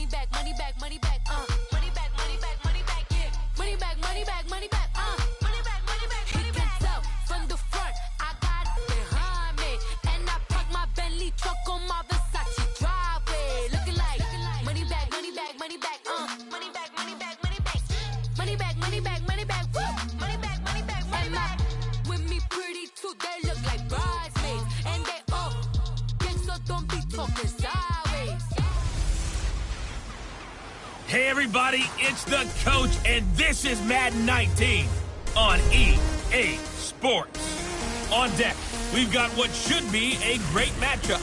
money back, money back, money back, money back, money back, money back, yeah. Money back, money back, money back, money back, money back, money back. He can tell from the front, I got it behind me, and I park my Bentley truck on my Versace driveway, looking like money back, money back, money back, money back, money back, money back, money back, money back, money back, money back, money back, money back. With me pretty too, they look like bridesmaids, and they all gang, so don't be talking sideways. Hey everybody, it's the coach, and this is Madden 19 on EA Sports. On deck, we've got what should be a great matchup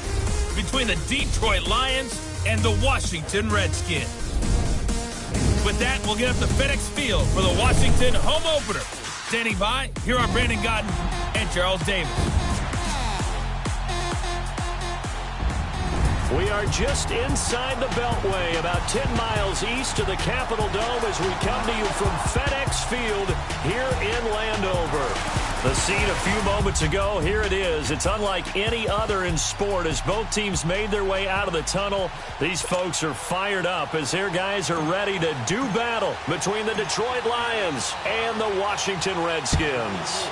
between the Detroit Lions and the Washington Redskins. With that, we'll get up to FedEx Field for the Washington home opener. Standing by, here are Brandon Godden and Charles Davis. We are just inside the Beltway, about 10 miles east of the Capitol Dome as we come to you from FedEx Field here in Landover. The scene a few moments ago, here it is. It's unlike any other in sport as both teams made their way out of the tunnel. These folks are fired up as their guys are ready to do battle between the Detroit Lions and the Washington Redskins.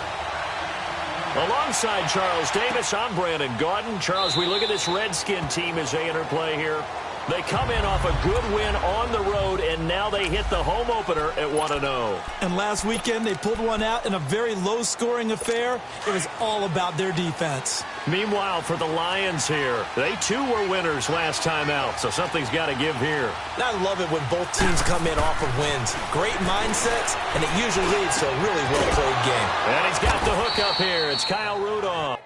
Alongside Charles Davis, I'm Brandon Gaudin. Charles, we look at this Redskin team as they enter play here. They come in off a good win on the road, and now they hit the home opener at 1-0. And last weekend, they pulled one out in a very low-scoring affair. It was all about their defense. Meanwhile, for the Lions here, they too were winners last time out, so something's got to give here. I love it when both teams come in off of wins. Great mindsets, and it usually leads to a really well-played game. And he's got the hook up here. It's Kyle Rudolph.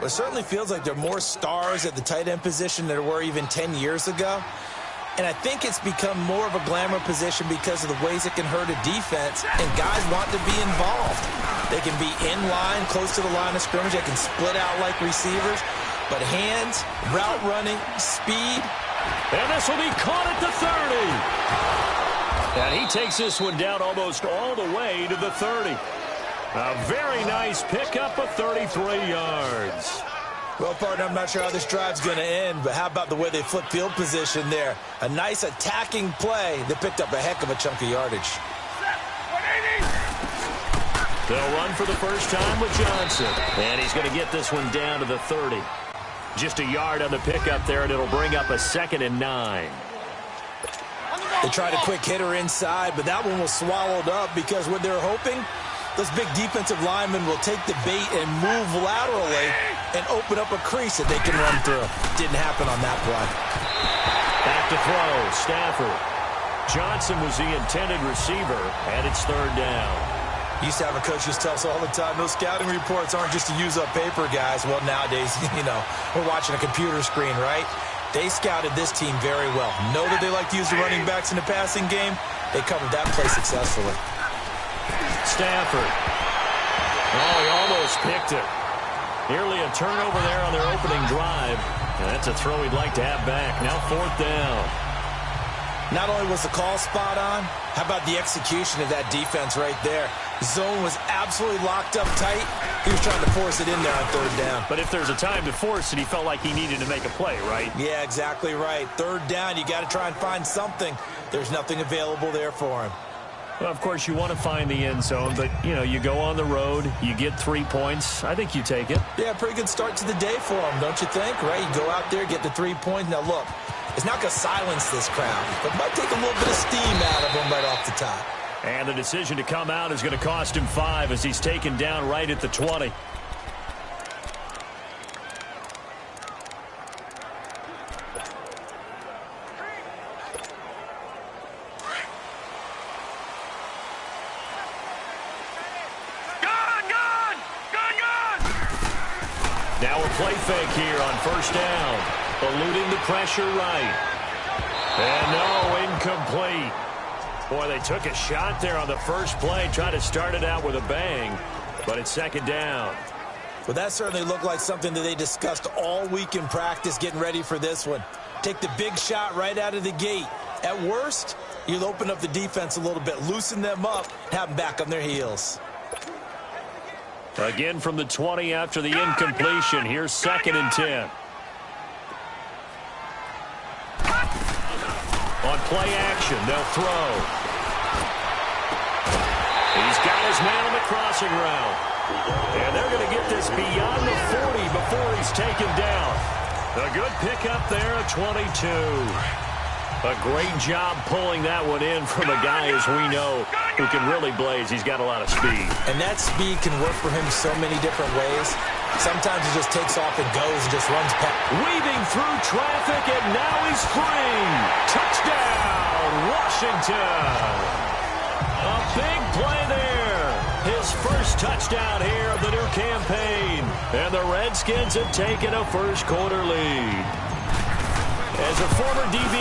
It certainly feels like there are more stars at the tight end position than there were even 10 years ago. And I think it's become more of a glamour position because of the ways it can hurt a defense, and guys want to be involved. They can be in line, close to the line of scrimmage. They can split out like receivers. But hands, route running, speed. And this will be caught at the 30. And he takes this one down almost all the way to the 30. A very nice pickup of 33 yards. Well, partner, I'm not sure how this drive's going to end, but how about the way they flip field position there? A nice attacking play that picked up a heck of a chunk of yardage. They'll run for the first time with Johnson. And he's going to get this one down to the 30. Just a yard on the pickup there, and it'll bring up a 2nd and 9. They tried a quick hitter inside, but that one was swallowed up because what they're hoping, those big defensive linemen will take the bait and move laterally and open up a crease that they can run through. Didn't happen on that play. Back to throw, Stafford. Johnson was the intended receiver, and it's 3rd down. Used to have a coach just tell us all the time, those scouting reports aren't just to use up paper, guys. Well, nowadays, we're watching a computer screen, right? They scouted this team very well. Know that they like to use the running backs in the passing game. They covered that play successfully. Stafford. Oh, he almost picked it. Nearly a turnover there on their opening drive. And that's a throw he'd like to have back. Now 4th down. Not only was the call spot on, how about the execution of that defense right there? Zone was absolutely locked up tight. He was trying to force it in there on 3rd down. But if there's a time to force it, he felt like he needed to make a play, right? Yeah, exactly right. 3rd down, you got to try and find something. There's nothing available there for him. Well, of course, you want to find the end zone, but, you go on the road, you get 3 points. I think you take it. Yeah, pretty good start to the day for him, don't you think? Right? You go out there, get the 3 points. Now, look, it's not going to silence this crowd, but it might take a little bit of steam out of him right off the top. And the decision to come out is going to cost him 5 as he's taken down right at the 20. Now a play fake here on first down. Eluding the pressure right. And no, incomplete. Boy, they took a shot there on the first play, trying to start it out with a bang, but it's second down. Well, that certainly looked like something that they discussed all week in practice getting ready for this one. Take the big shot right out of the gate. At worst, you'll open up the defense a little bit, loosen them up, have them back on their heels. Again from the 20 after the incompletion. Here's 2nd and 10. On play action, they'll throw. He's got his man on the crossing route. And they're going to get this beyond the 40 before he's taken down. A good pickup there at 22. A great job pulling that one in from a guy, as we know, who can really blaze. He's got a lot of speed. And that speed can work for him so many different ways. Sometimes he just takes off and goes and just runs past. Weaving through traffic, and now he's free. Touchdown, Washington. A big play there. His first touchdown here of the new campaign. And the Redskins have taken a first-quarter lead. As a former DB,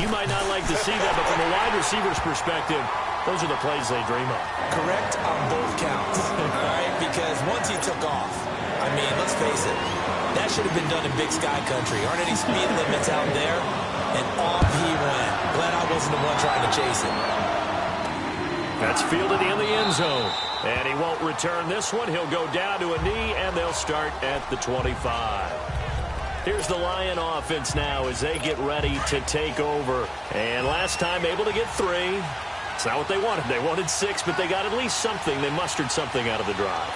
you might not like to see that, but from a wide receiver's perspective, those are the plays they dream of. Correct on both counts, all right? Because once he took off, I mean, let's face it, that should have been done in Big Sky Country. Aren't any speed limits out there? And off he went. Glad I wasn't the one trying to chase it. That's fielded in the end zone. And he won't return this one. He'll go down to a knee, and they'll start at the 25. Here's the Lion offense now as they get ready to take over. And last time able to get 3. It's not what they wanted. They wanted 6, but they got at least something. They mustered something out of the drive.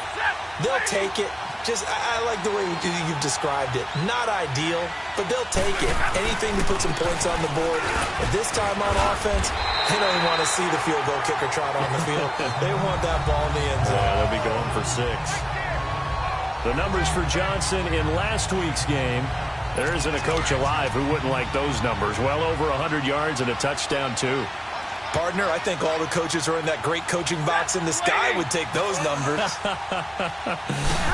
They'll take it. Just, I like the way you've described it. Not ideal, but they'll take it. Anything to put some points on the board. But this time on offense, they don't even want to see the field goal kicker trot on the field. They want that ball in the end zone. Yeah, they'll be going for 6. The numbers for Johnson in last week's game. There isn't a coach alive who wouldn't like those numbers. Well over 100 yards and a touchdown, too. Partner, I think all the coaches who are in that great coaching box in the sky would take those numbers.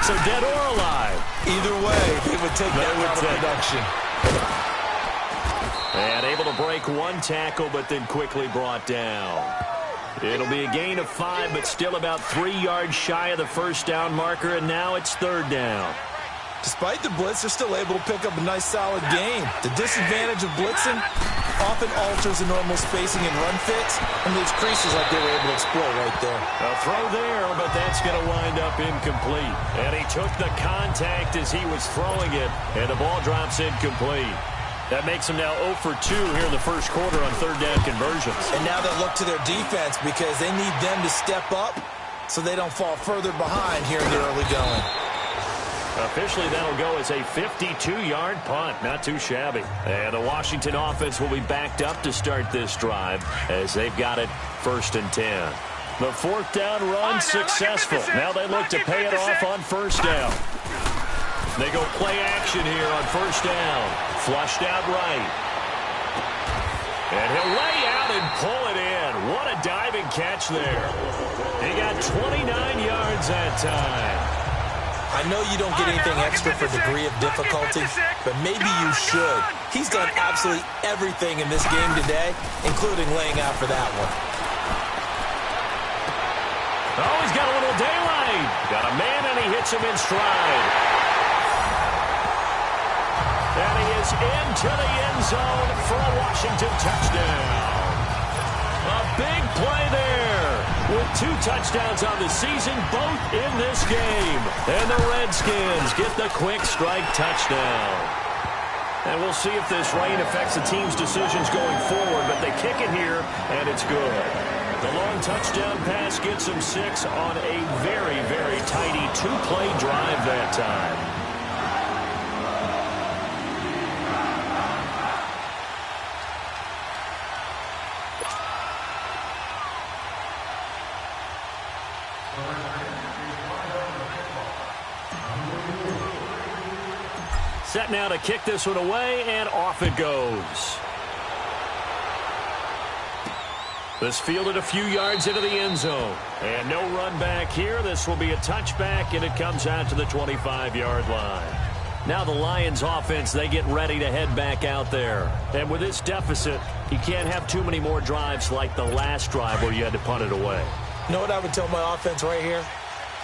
So dead or alive? Either way, they would take that kind of production. And able to break one tackle, but then quickly brought down. It'll be a gain of 5, but still about 3 yards shy of the first down marker, and now it's 3rd down. Despite the blitz, they're still able to pick up a nice, solid gain. The disadvantage of blitzing often alters the normal spacing and run fits, and those creases like they were able to exploit right there. A throw there, but that's going to wind up incomplete. And he took the contact as he was throwing it, and the ball drops incomplete. That makes them now 0 for 2 here in the first quarter on 3rd down conversions. And now they'll look to their defense because they need them to step up so they don't fall further behind here in the early going. Officially, that'll go as a 52-yard punt. Not too shabby. And the Washington offense will be backed up to start this drive as they've got it 1st and 10. The 4th down run successful. Now they look to pay it off on 1st down. They go play action here on 1st down. Flushed out right. And he'll lay out and pull it in. What a diving catch there. He got 29 yards that time. I know you don't get anything extra for degree of difficulty, but maybe you should. He's done absolutely everything in this game today, including laying out for that one. Oh, he's got a little daylight. Got a man, and he hits him in stride. And he is into the end zone for a Washington touchdown. A big play there with 2 touchdowns on the season, both in this game. And the Redskins get the quick strike touchdown. And we'll see if this rain affects the team's decisions going forward, but they kick it here, and it's good. The long touchdown pass gets them 6 on a very, very tidy 2-play drive that time. Set now to kick this one away, and off it goes. This fielded a few yards into the end zone. And no run back here. This will be a touchback, and it comes out to the 25-yard line. Now the Lions offense, they get ready to head back out there. And with this deficit, you can't have too many more drives like the last drive where you had to punt it away. You know what I would tell my offense right here?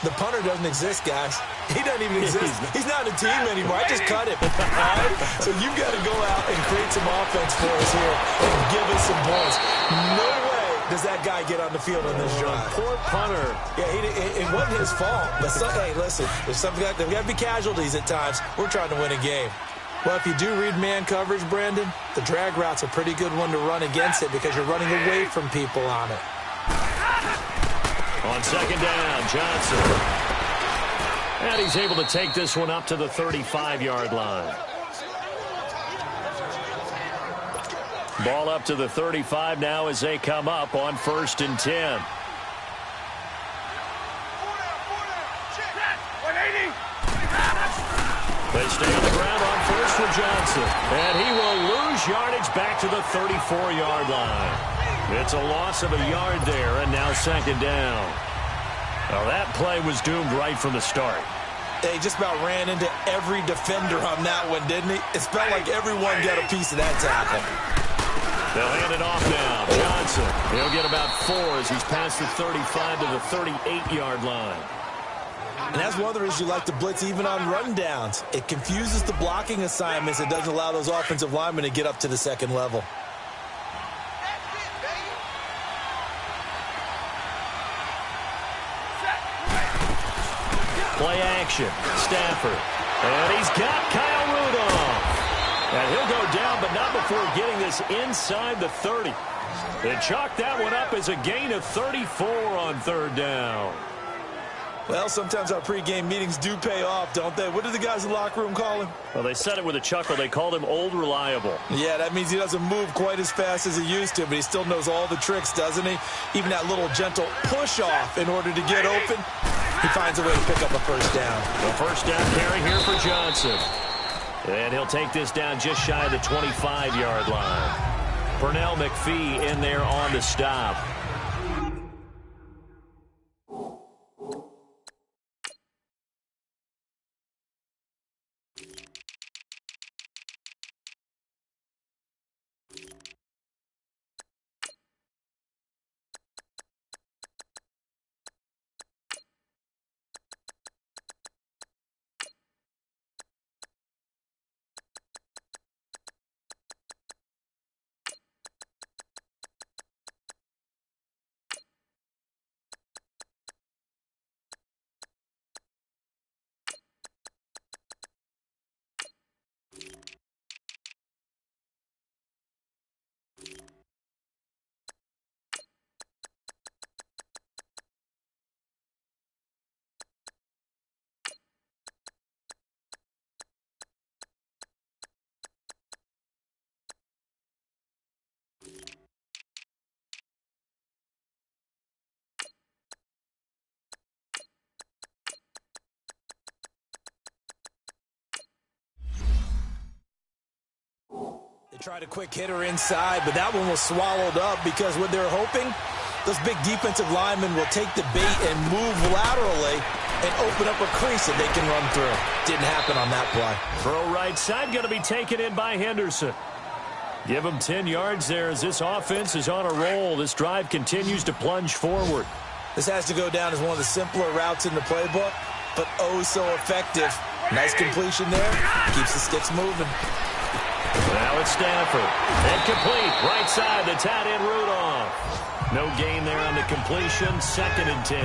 The punter doesn't exist, guys. He doesn't even exist. He's not a team anymore. I just cut him. All right? So you've got to go out and create some offense for us here and give us some points. No way does that guy get on the field on this drive. Poor punter. Yeah, it wasn't his fault. But hey, listen, there's got to be casualties at times. We're trying to win a game. Well, if you do read man coverage, Brandon, the drag route's a pretty good one to run against it because you're running away from people on it. On second down, Johnson. And he's able to take this one up to the 35-yard line. Ball up to the 35 now as they come up on 1st and 10. They stay on the ground on first for Johnson. And he will lose yardage back to the 34-yard line. It's a loss of a yard there, and now second down. Well, that play was doomed right from the start. They just about ran into every defender on that one, didn't he? It felt like everyone got a piece of that tackle. They'll hand it off now. Johnson, he'll get about 4 as he's past the 35 to the 38-yard line. And that's one of the reasons you like to blitz even on rundowns. It confuses the blocking assignments. It doesn't allow those offensive linemen to get up to the second level. Play action. Stafford. And he's got Kyle Rudolph. And he'll go down, but not before getting this inside the 30. They chalk that one up as a gain of 34 on 3rd down. Well, sometimes our pregame meetings do pay off, don't they? What did the guys in the locker room call him? Well, they said it with a chuckle. They called him Old Reliable. Yeah, that means he doesn't move quite as fast as he used to, but he still knows all the tricks, doesn't he? Even that little gentle push-off in order to get open. He finds a way to pick up a first down. The first down carry here for Johnson. And he'll take this down just shy of the 25-yard line. Pernell McPhee in there on the stop. Tried a quick hitter inside, but that one was swallowed up because what they're hoping, those big defensive linemen will take the bait and move laterally and open up a crease that they can run through. Didn't happen on that play. Throw right side, going to be taken in by Henderson. Give him 10 yards there as this offense is on a roll. This drive continues to plunge forward. This has to go down as one of the simpler routes in the playbook, but oh so effective. Nice completion there. Keeps the sticks moving. Now it's Stafford. Incomplete. Right side, the tight end Rudolph. No gain there on the completion. 2nd and 10.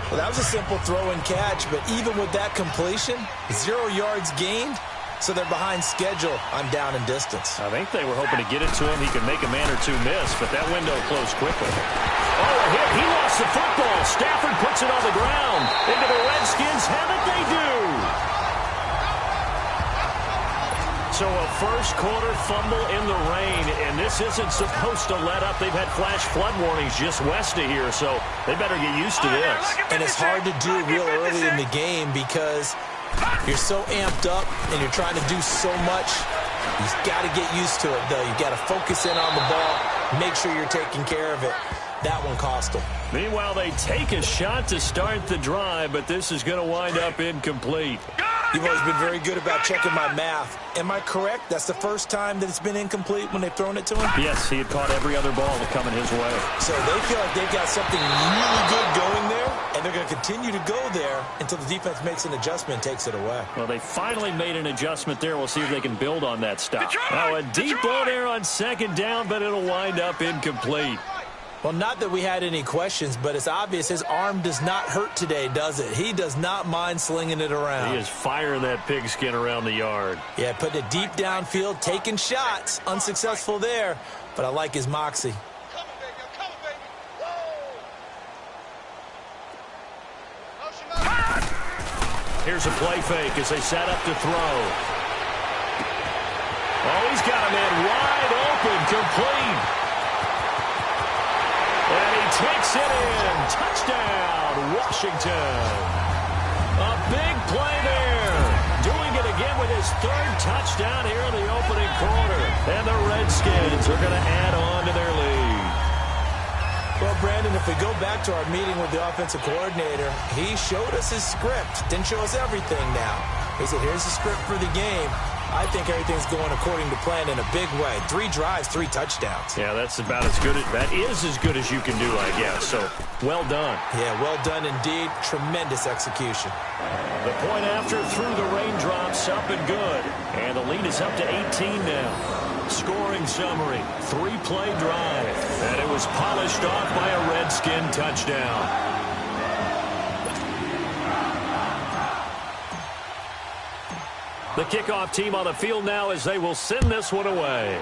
Well, that was a simple throw and catch, but even with that completion, 0 yards gained, so they're behind schedule on down and distance. I think they were hoping to get it to him. He could make a man or two miss, but that window closed quickly. Oh, a hit. He lost the football. Stafford puts it on the ground. Into the Redskins have it. They do. So a first-quarter fumble in the rain, and this isn't supposed to let up. They've had flash flood warnings just west of here, so they better get used to this. And it's hard to do real early in the game because you're so amped up and you're trying to do so much. You've got to get used to it, though. You've got to focus in on the ball, make sure you're taking care of it. That one cost them. Meanwhile, they take a shot to start the drive, but this is going to wind up incomplete. You've always been very good about checking my math. Am I correct? That's the first time that it's been incomplete when they've thrown it to him? Yes, he had caught every other ball coming his way. So they feel like they've got something really good going there, and they're going to continue to go there until the defense makes an adjustment and takes it away. Well, they finally made an adjustment there. We'll see if they can build on that stop. Now, a deep ball there on second down, but it'll wind up incomplete. Well, not that we had any questions, but it's obvious his arm does not hurt today, does it? He does not mind slinging it around. He is firing that pigskin around the yard. Yeah, putting it deep downfield, taking shots. Unsuccessful there, but I like his moxie. Here's a play fake as they set up to throw. Oh, he's got a man wide open, complete. And he takes it in. Touchdown, Washington. A big play there. Doing it again with his third touchdown here in the opening quarter. And the Redskins are going to add on to their lead. Well, Brandon, if we go back to our meeting with the offensive coordinator, he showed us his script. Didn't show us everything now. He said, here's the script for the game. I think everything's going according to plan in a big way. 3 drives, 3 touchdowns. Yeah, that's about as good. That is as good as you can do, I guess. So, well done. Yeah, well done indeed. Tremendous execution. The point after through the raindrops, up and good. And the lead is up to 18 now. Scoring summary, 3-play drive. And it was polished off by a Redskin touchdown. The kickoff team on the field now as they will send this one away.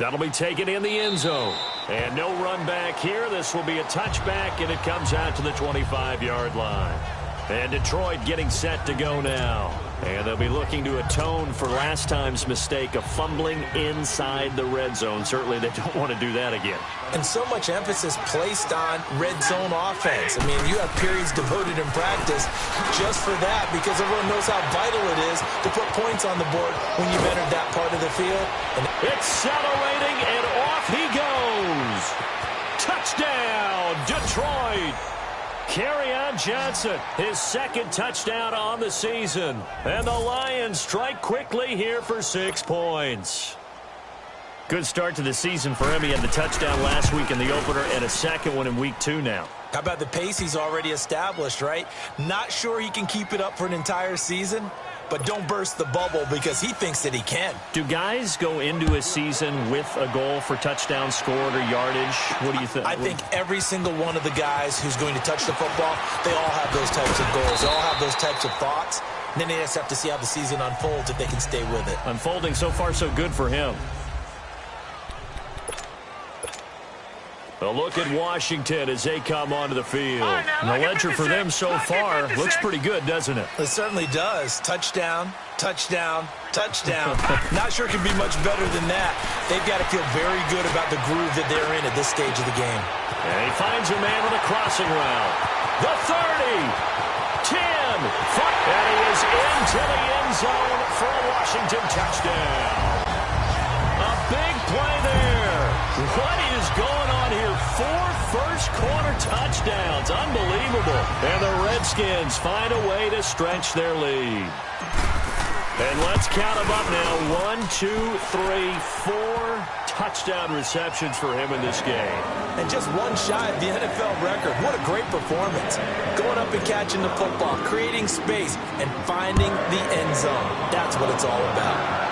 That'll be taken in the end zone. And no run back here. This will be a touchback, and it comes out to the 25-yard line. And Detroit getting set to go now. And they'll be looking to atone for last time's mistake of fumbling inside the red zone. Certainly they don't want to do that again. And so much emphasis placed on red zone offense. I mean, you have periods devoted in practice just for that because everyone knows how vital it is to put points on the board when you've entered that part of the field. And accelerating, and off he goes. Touchdown, Detroit. Kerryon Johnson, his second touchdown on the season. And the Lions strike quickly here for 6 points. Good start to the season for him. He had the touchdown last week in the opener and a second one in week 2 now. How about the pace he's already established, right? Not sure he can keep it up for an entire season, but don't burst the bubble because he thinks that he can. Do guys go into a season with a goal for touchdown scored or yardage? What do you think? I think every single one of the guys who's going to touch the football, they all have those types of goals. They all have those types of thoughts. And then they just have to see how the season unfolds if they can stay with it. Unfolding so far so good for him. A look at Washington as they come onto the field. And the ledger for them so far looks pretty good, doesn't it? It certainly does. Touchdown, touchdown, touchdown. Not sure it can be much better than that. They've got to feel very good about the groove that they're in at this stage of the game. And he finds a man with a crossing route. The 30, 10, 5, and he is into the end zone for a Washington touchdown. A big play there. What is going on here? 4 first-quarter touchdowns. Unbelievable. And the Redskins find a way to stretch their lead. And let's count them up now. 1, 2, 3, 4 touchdown receptions for him in this game. And just one shy of the NFL record. What a great performance. Going up and catching the football, creating space, and finding the end zone. That's what it's all about.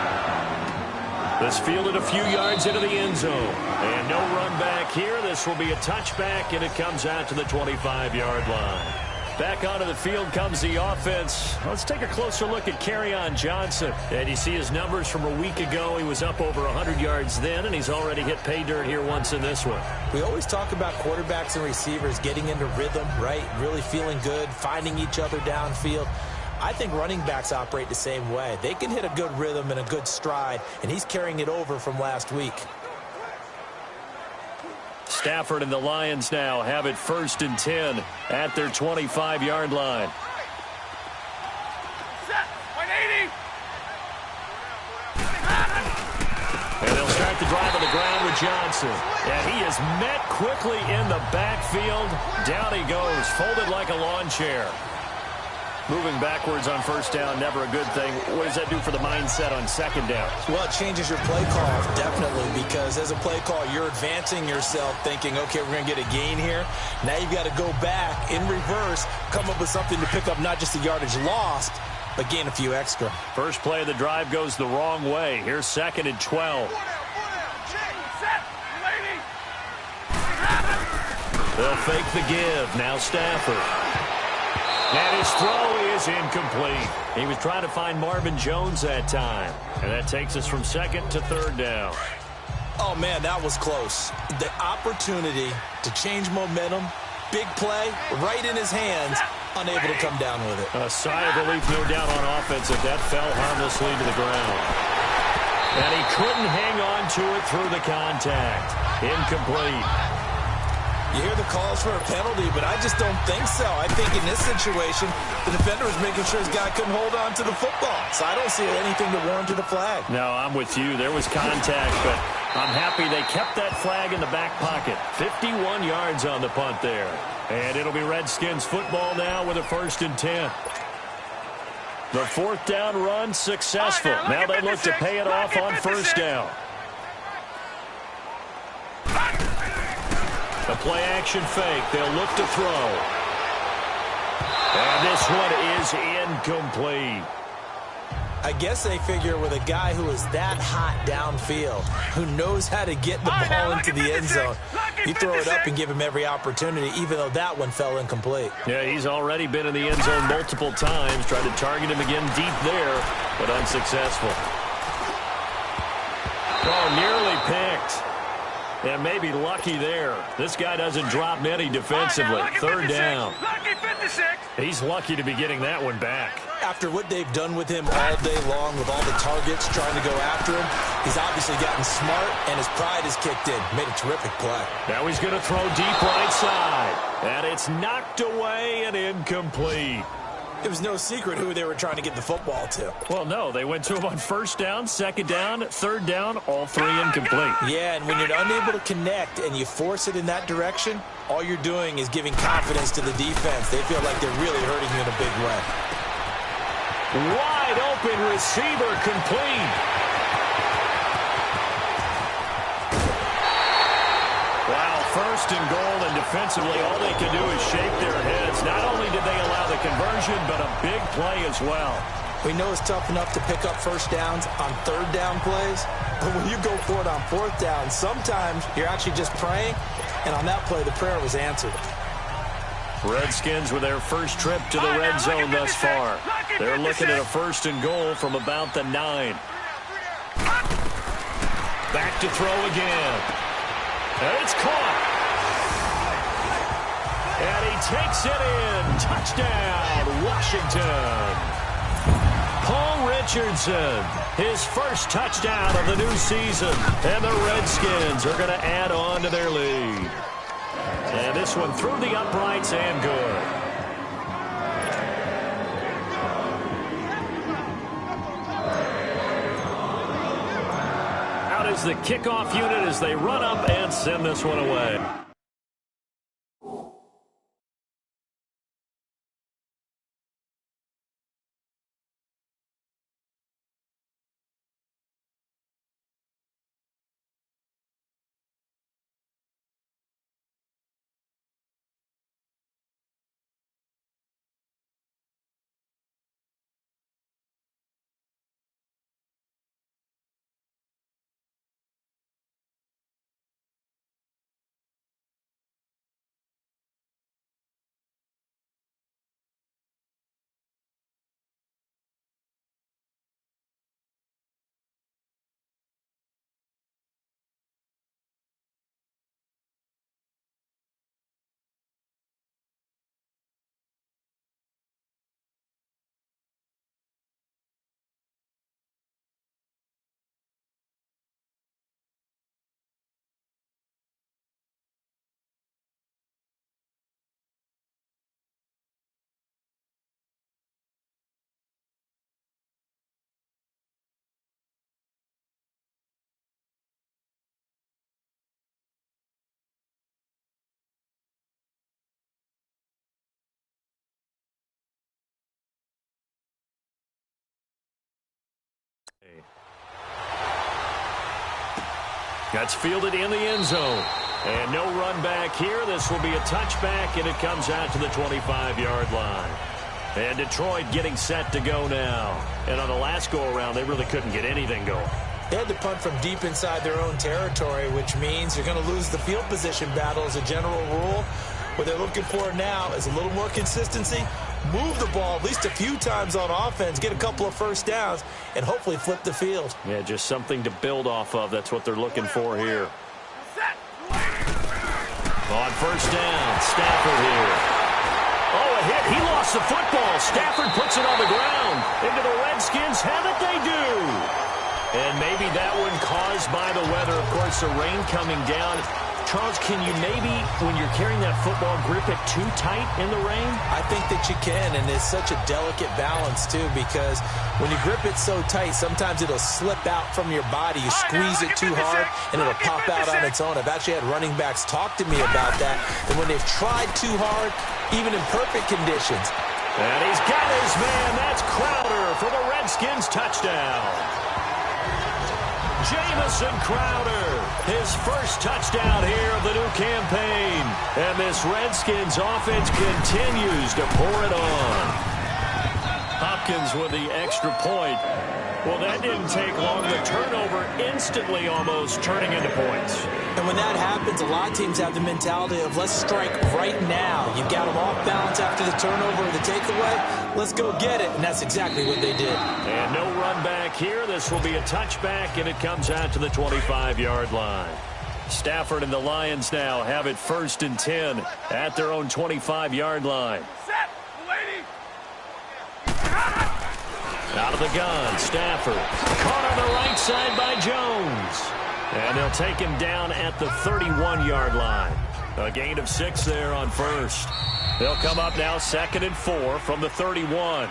This fielded a few yards into the end zone. And no run back here. This will be a touchback, and it comes out to the 25-yard line. Back onto the field comes the offense. Let's take a closer look at Kerryon Johnson. And you see his numbers from a week ago. He was up over 100 yards then, and he's already hit pay dirt here once in this one. We always talk about quarterbacks and receivers getting into rhythm, right? Really feeling good, finding each other downfield. I think running backs operate the same way. They can hit a good rhythm and a good stride, and he's carrying it over from last week. Stafford and the Lions now have it 1st and 10 at their 25-yard line. And they'll start the drive on the ground with Johnson. And he is met quickly in the backfield. Down he goes, folded like a lawn chair. Moving backwards on first down, never a good thing. What does that do for the mindset on second down? Well, it changes your play call, definitely, because as a play call, you're advancing yourself thinking, okay, we're going to get a gain here. Now you've got to go back in reverse, come up with something to pick up not just the yardage lost, but gain a few extra. First play of the drive goes the wrong way. Here's 2nd and 12. They'll fake the give. Now Stafford. And his throw is incomplete. He was trying to find Marvin Jones that time. And that takes us from 2nd to 3rd down. Oh, man, that was close. The opportunity to change momentum, big play, right in his hands, unable to come down with it. A sigh of relief, no doubt, on offense if that fell harmlessly to the ground. And he couldn't hang on to it through the contact. Incomplete. You hear the calls for a penalty, but I just don't think so. I think in this situation, the defender was making sure his guy couldn't hold on to the football. So I don't see anything that warranted a flag. No, I'm with you. There was contact, but I'm happy they kept that flag in the back pocket. 51 yards on the punt there. And it'll be Redskins football now with a 1st and 10. The 4th down run successful. Now they look to pay it off on 1st down. The play-action fake. They'll look to throw. And this one is incomplete. I guess they figure with a guy who is that hot downfield, who knows how to get the ball into the end zone, you throw it up and give him every opportunity, even though that one fell incomplete. Yeah, he's already been in the end zone multiple times. Tried to target him again deep there, but unsuccessful. Oh, nearly picked. And maybe lucky there. This guy doesn't drop many defensively. 3rd down. He's lucky to be getting that one back. After what they've done with him all day long with all the targets trying to go after him, he's obviously gotten smart, and his pride has kicked in. Made a terrific play. Now he's going to throw deep right side. And it's knocked away and incomplete. It was no secret who they were trying to get the football to. Well, no, they went to him on 1st down, 2nd down, 3rd down, all 3 incomplete. Yeah, and when you're unable to connect and you force it in that direction, all you're doing is giving confidence to the defense. They feel like they're really hurting you in a big way. Wide open receiver complete. Wow, 1st and goal, and defensively all they can do is shake their heads. Not only did they allow the conversion, but a big play as well. We know it's tough enough to pick up 1st downs on 3rd down plays, but when you go for it on 4th down, sometimes you're actually just praying, and on that play, the prayer was answered. Redskins with their first trip to the red zone thus far. They're looking at a 1st and goal from about the 9. Back to throw again. And it's caught. And he takes it in. Touchdown, Washington. Paul Richardson, his first touchdown of the new season. And the Redskins are going to add on to their lead. And this one through the uprights and good. Out is the kickoff unit as they run up and send this one away. That's fielded in the end zone. And no run back here. This will be a touchback, and it comes out to the 25-yard line. And Detroit getting set to go now. And on the last go-around, they really couldn't get anything going. They had to punt from deep inside their own territory, which means you're going to lose the field position battle as a general rule. What they're looking for now is a little more consistency, move the ball at least a few times on offense, get a couple of first downs, and hopefully flip the field. Yeah, just something to build off of. That's what they're looking for here. On first down, Stafford here. Oh, a hit. He lost the football. Stafford puts it on the ground. Into the Redskins. Have it they do. And maybe that one caused by the weather. Of course, the rain coming down. Charles, can you maybe, when you're carrying that football, grip it too tight in the rain? I think that you can, and it's such a delicate balance, too, because when you grip it so tight, sometimes it'll slip out from your body. You squeeze it too hard, and it'll pop out on its own. I've actually had running backs talk to me about that, and when they've tried too hard, even in perfect conditions. And he's got his man. That's Crowder for the Redskins touchdown. Jamison Crowder, his first touchdown here of the new campaign. And this Redskins offense continues to pour it on. Hopkins with the extra point. Well, that didn't take long. The turnover instantly almost turning into points. And when that happens, a lot of teams have the mentality of let's strike right now. You've got them off balance after the turnover or the takeaway. Let's go get it. And that's exactly what they did. And no run back here. This will be a touchback, and it comes out to the 25-yard line. Stafford and the Lions now have it 1st and 10 at their own 25-yard line. Out of the gun, Stafford. Caught on the right side by Jones. And they'll take him down at the 31-yard line. A gain of 6 there on first. They'll come up now 2nd and 4 from the 31.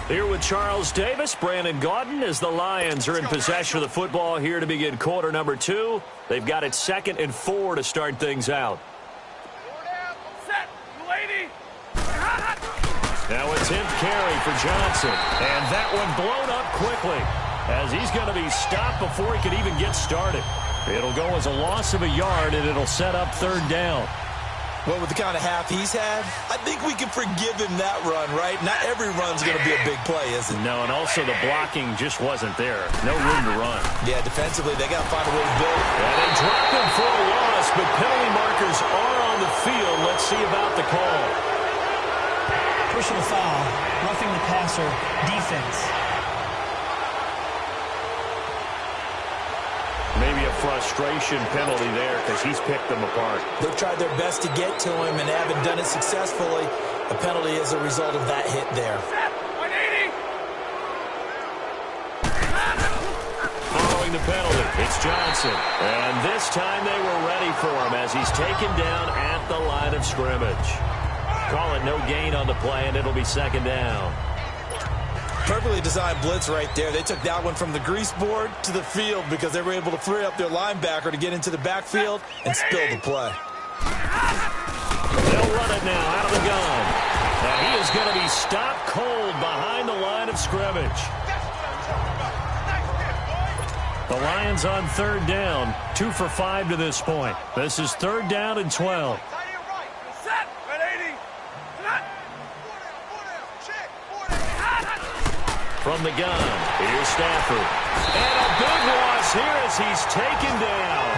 Here with Charles Davis, Brandon Gaudin, as the Lions are in possession of the football here to begin quarter number 2. They've got it 2nd and 4 to start things out. Now a 10th carry for Johnson. And that one blown up quickly as he's going to be stopped before he could even get started. It'll go as a loss of a yard, and it'll set up 3rd down. Well, with the kind of half he's had, I think we can forgive him that run, right? Not every run's going to be a big play, is it? No, and also the blocking just wasn't there. No room to run. Yeah, defensively, they got to find a way to build it. And they drop him for a loss, but penalty markers are on the field. Let's see about the call. Personal foul, roughing the passer, defense. Maybe a frustration penalty there because he's picked them apart. They've tried their best to get to him and haven't done it successfully. A penalty is a result of that hit there. Following the penalty, it's Johnson. And this time they were ready for him as he's taken down at the line of scrimmage. Call it no gain on the play, and it'll be 2nd down. Perfectly designed blitz right there. They took that one from the grease board to the field because they were able to free up their linebacker to get into the backfield and spill the play. They'll run it now out of the gun. And he is going to be stopped cold behind the line of scrimmage. The Lions on 3rd down, 2 for 5 to this point. This is 3rd down and 12. From the gun, here's Stafford. And a big loss here as he's taken down.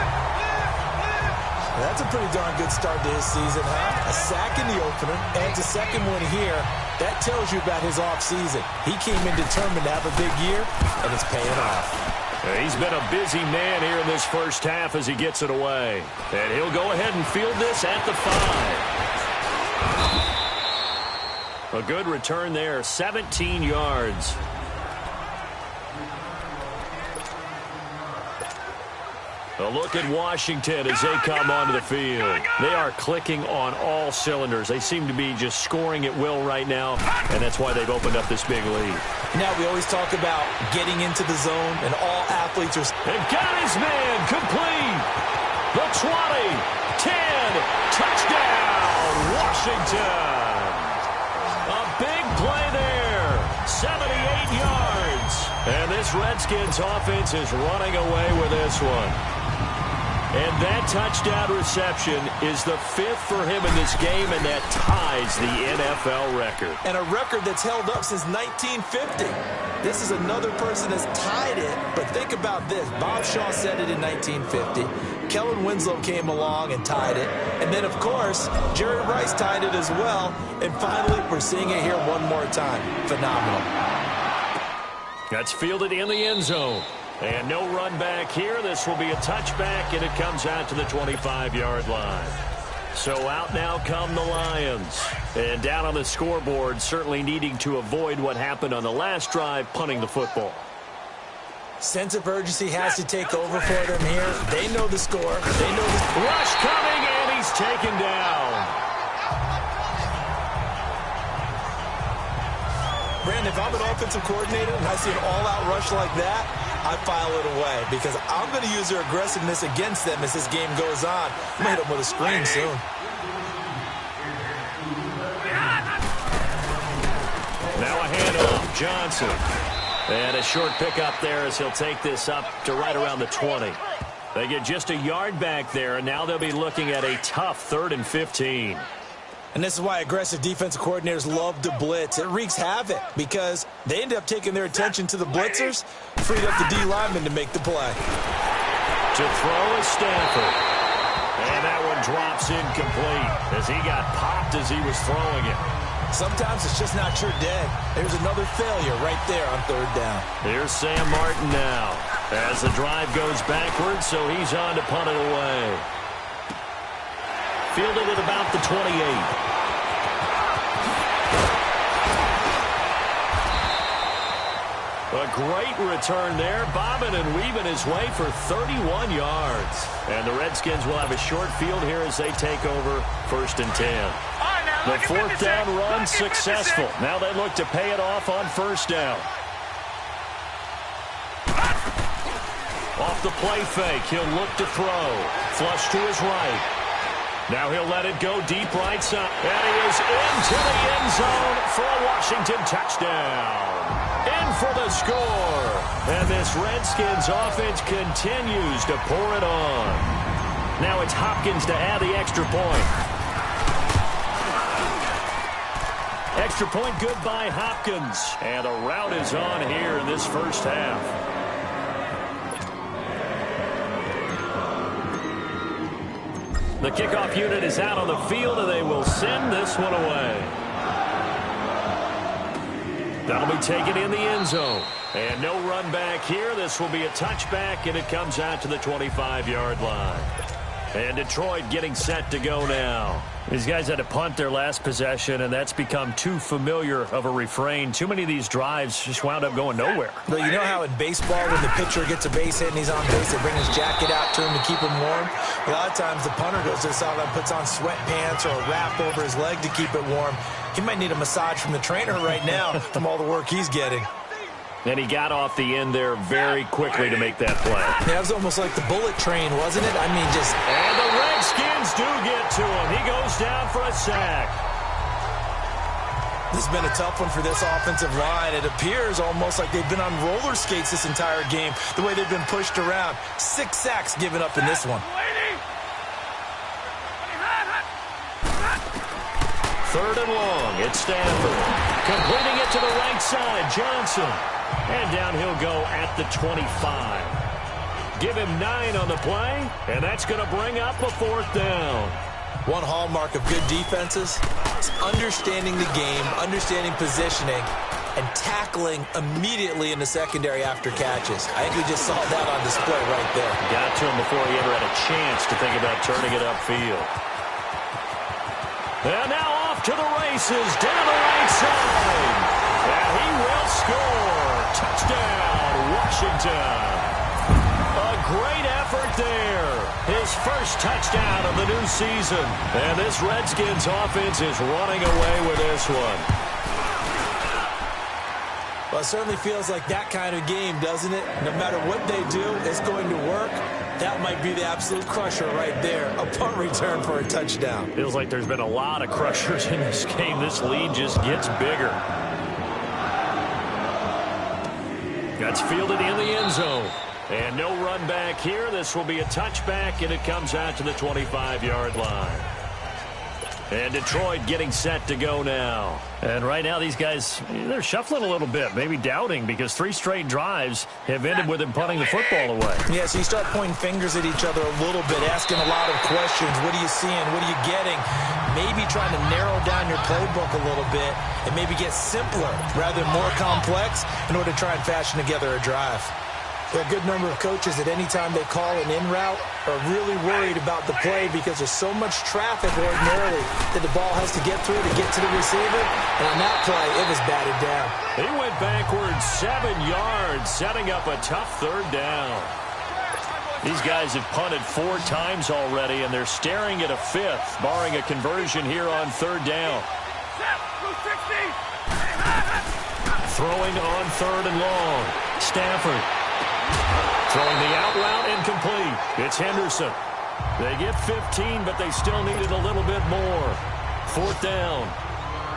That's a pretty darn good start to his season, huh? A sack in the opener, and a second one here. That tells you about his offseason. He came in determined to have a big year, and it's paying off. He's been a busy man here in this first half as he gets it away. And he'll go ahead and field this at the 5. A good return there, 17 yards. A look at Washington as they come onto the field. They are clicking on all cylinders. They seem to be just scoring at will right now, and that's why they've opened up this big lead. Now, we always talk about getting into the zone, and all athletes are... They've got his man complete. The 20, 10, touchdown, Washington. A big play there. 70 And this Redskins offense is running away with this one. And that touchdown reception is the 5th for him in this game, and that ties the NFL record. And a record that's held up since 1950. This is another person that's tied it, but think about this. Bob Shaw said it in 1950. Kellen Winslow came along and tied it. And then, of course, Jerry Rice tied it as well. And finally, we're seeing it here one more time. Phenomenal. That's fielded in the end zone. And no run back here. This will be a touchback, and it comes out to the 25-yard line. So out now come the Lions. And down on the scoreboard, certainly needing to avoid what happened on the last drive, punting the football. Sense of urgency has to take over for them here. They know the score. They know the rush coming, and he's taken down. Brandon, if I'm an offensive coordinator and I see an all-out rush like that, I file it away because I'm going to use their aggressiveness against them as this game goes on. I'm going to hit them with a screen soon. Now a handoff, Johnson. And a short pickup there as he'll take this up to right around the 20. They get just a yard back there, and now they'll be looking at a tough 3rd and 15. And this is why aggressive defensive coordinators love to blitz. It wreaks havoc because they end up taking their attention to the blitzers, freed up the D lineman to make the play. To throw is Stanford. And that one drops incomplete as he got popped as he was throwing it. Sometimes it's just not your day. There's another failure right there on 3rd down. Here's Sam Martin now as the drive goes backwards, so he's on to punt it away. Fielded at about the 28. A great return there, bobbing and weaving his way for 31 yards. And the Redskins will have a short field here as they take over 1st and 10. The 4th down run successful. Now they look to pay it off on 1st down. Off the play fake, he'll look to throw. Flush to his right. Now he'll let it go deep right side. And he is into the end zone for a Washington touchdown. In for the score. And this Redskins offense continues to pour it on. Now it's Hopkins to add the extra point. Extra point good by Hopkins. And the route is on here in this first half. The kickoff unit is out on the field, and they will send this one away. That'll be taken in the end zone. And no run back here. This will be a touchback, and it comes out to the 25-yard line. And Detroit getting set to go now. These guys had to punt their last possession, and that's become too familiar of a refrain. Too many of these drives just wound up going nowhere. But you know how in baseball, when the pitcher gets a base hit and he's on base, they bring his jacket out to him to keep him warm? A lot of times the punter goes to the sideline, puts on sweatpants or a wrap over his leg to keep it warm. He might need a massage from the trainer right now from all the work he's getting. And he got off the end there very quickly to make that play. Yeah, it was almost like the bullet train, wasn't it? I mean, just... And the Redskins do get to him. He goes down for a sack. This has been a tough one for this offensive line. It appears almost like they've been on roller skates this entire game, the way they've been pushed around. 6 sacks given up in this one. 3rd and long. It's Stanford. Completing it to the right side, Johnson. And down he'll go at the 25. Give him 9 on the play, and that's going to bring up a 4th down. One hallmark of good defenses is understanding the game, understanding positioning, and tackling immediately in the secondary after catches. I think we just saw that on display right there. Got to him before he ever had a chance to think about turning it upfield. And now off to the races, down the right side. And he will score. Touchdown, Washington. A great effort there. His first touchdown of the new season. And this Redskins offense is running away with this one. Well, it certainly feels like that kind of game, doesn't it? No matter what they do, it's going to work. That might be the absolute crusher right there. A punt return for a touchdown. Feels like there's been a lot of crushers in this game. This lead just gets bigger. That's fielded in the end zone. And no run back here. This will be a touchback, and it comes out to the 25-yard line. And Detroit getting set to go now. And right now these guys, they're shuffling a little bit, maybe doubting, because 3 straight drives have ended with them punting the football away. Yeah, so you start pointing fingers at each other a little bit, asking a lot of questions. What are you seeing? What are you getting? Maybe trying to narrow down your playbook a little bit and maybe get simpler rather than more complex in order to try and fashion together a drive. There are a good number of coaches that any time they call an in route are really worried about the play because there's so much traffic ordinarily that the ball has to get through to get to the receiver. And on that play, it was batted down. He went backwards 7 yards, setting up a tough 3rd down. These guys have punted 4 times already, and they're staring at a 5th, barring a conversion here on 3rd down. Throwing on 3rd and long. Stafford. Throwing the out route incomplete. It's Henderson. They get 15, but they still needed a little bit more. 4th down.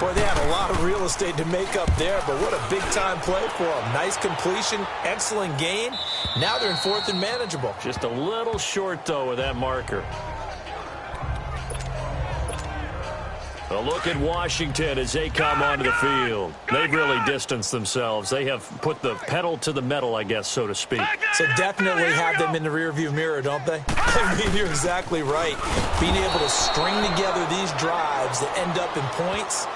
Boy, they had a lot of real estate to make up there, but what a big-time play for them. Nice completion, excellent gain. Now they're in 4th and manageable. Just a little short, though, with that marker. A look at Washington as they come onto the field. They've really distanced themselves. They have put the pedal to the metal, I guess, so to speak. So definitely have them in the rearview mirror, don't they? I mean, you're exactly right. Being able to string together these drives that end up in points,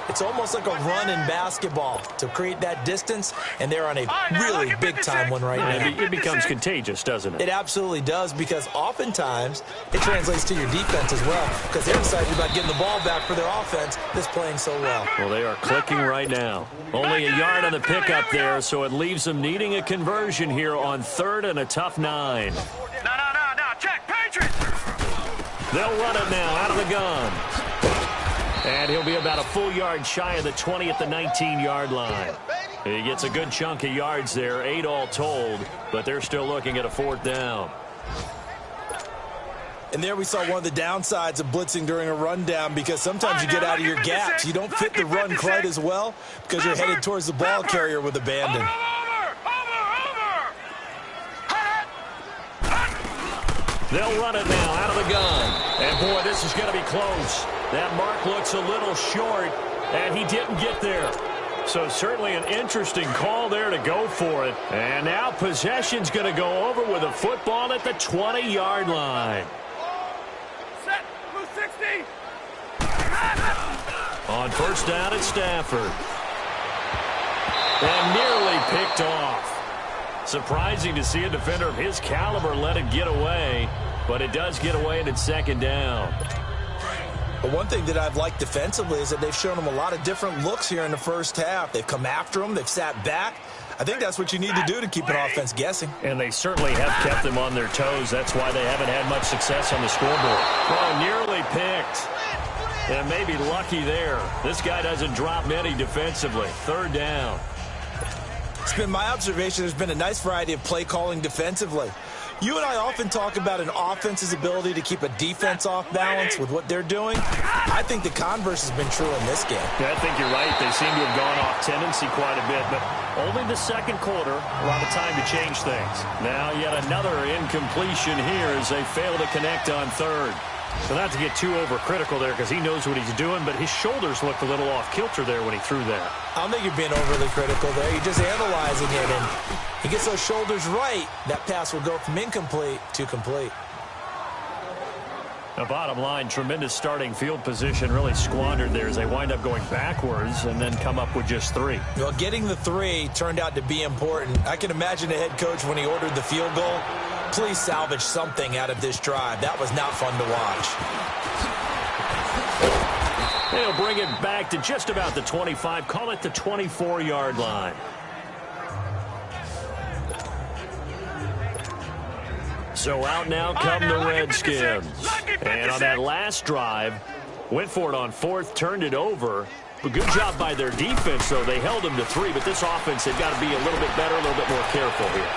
it's almost like a run in basketball to create that distance, and they're on a really big-time one right now. It becomes contagious, doesn't it? It absolutely does, because oftentimes it translates to your defense as well, because they're excited about getting the ball back for their offense that's playing so well. Well, they are clicking right now. Only a yard on the pickup there, so it leaves them needing a conversion here on 3rd and a tough 9. No, check, Patriots! They'll run it now out of the gun. And he'll be about a full yard shy of the 20 at the 19-yard line. He gets a good chunk of yards there, 8 all told, but they're still looking at a 4th down. And there we saw one of the downsides of blitzing during a rundown, because sometimes you get out of your gaps. You don't fit the run quite as well because you're headed towards the ball carrier with abandon. They'll run it now out of the gun. And, boy, this is going to be close. That mark looks a little short, and he didn't get there. So certainly an interesting call there to go for it. And now possession's going to go over with a football at the 20-yard line. Set, blue 60. On 1st down at Stafford. And nearly picked off. Surprising to see a defender of his caliber let it get away, but it does get away and it's 2nd down. But one thing that I've liked defensively is that they've shown them a lot of different looks here in the first half. They've come after them. They've sat back. I think that's what you need to do to keep an offense guessing. And they certainly have kept them on their toes. That's why they haven't had much success on the scoreboard. Oh, nearly picked. And maybe lucky there. This guy doesn't drop many defensively. 3rd down. It's been my observation there's been a nice variety of play calling defensively. You and I often talk about an offense's ability to keep a defense off balance with what they're doing. I think the converse has been true in this game. Yeah, I think you're right. They seem to have gone off tendency quite a bit, but only the 2nd quarter, a lot of time to change things. Now yet another incompletion here as they fail to connect on 3rd. So not to get too overcritical there, because he knows what he's doing, but his shoulders looked a little off kilter there when he threw that. I don't think you're being overly critical there. You're just analyzing it, and he gets those shoulders right. That pass will go from incomplete to complete. The bottom line, tremendous starting field position, really squandered there as they wind up going backwards and then come up with just 3. Well, getting the 3 turned out to be important. I can imagine the head coach when he ordered the field goal. Please salvage something out of this drive. That was not fun to watch. They'll bring it back to just about the 25. Call it the 24-yard line. So out now come the Redskins. And on that last drive, went for it on 4th, turned it over. But good job by their defense, though. They held them to 3, but this offense, they've got to be a little bit better, a little bit more careful here.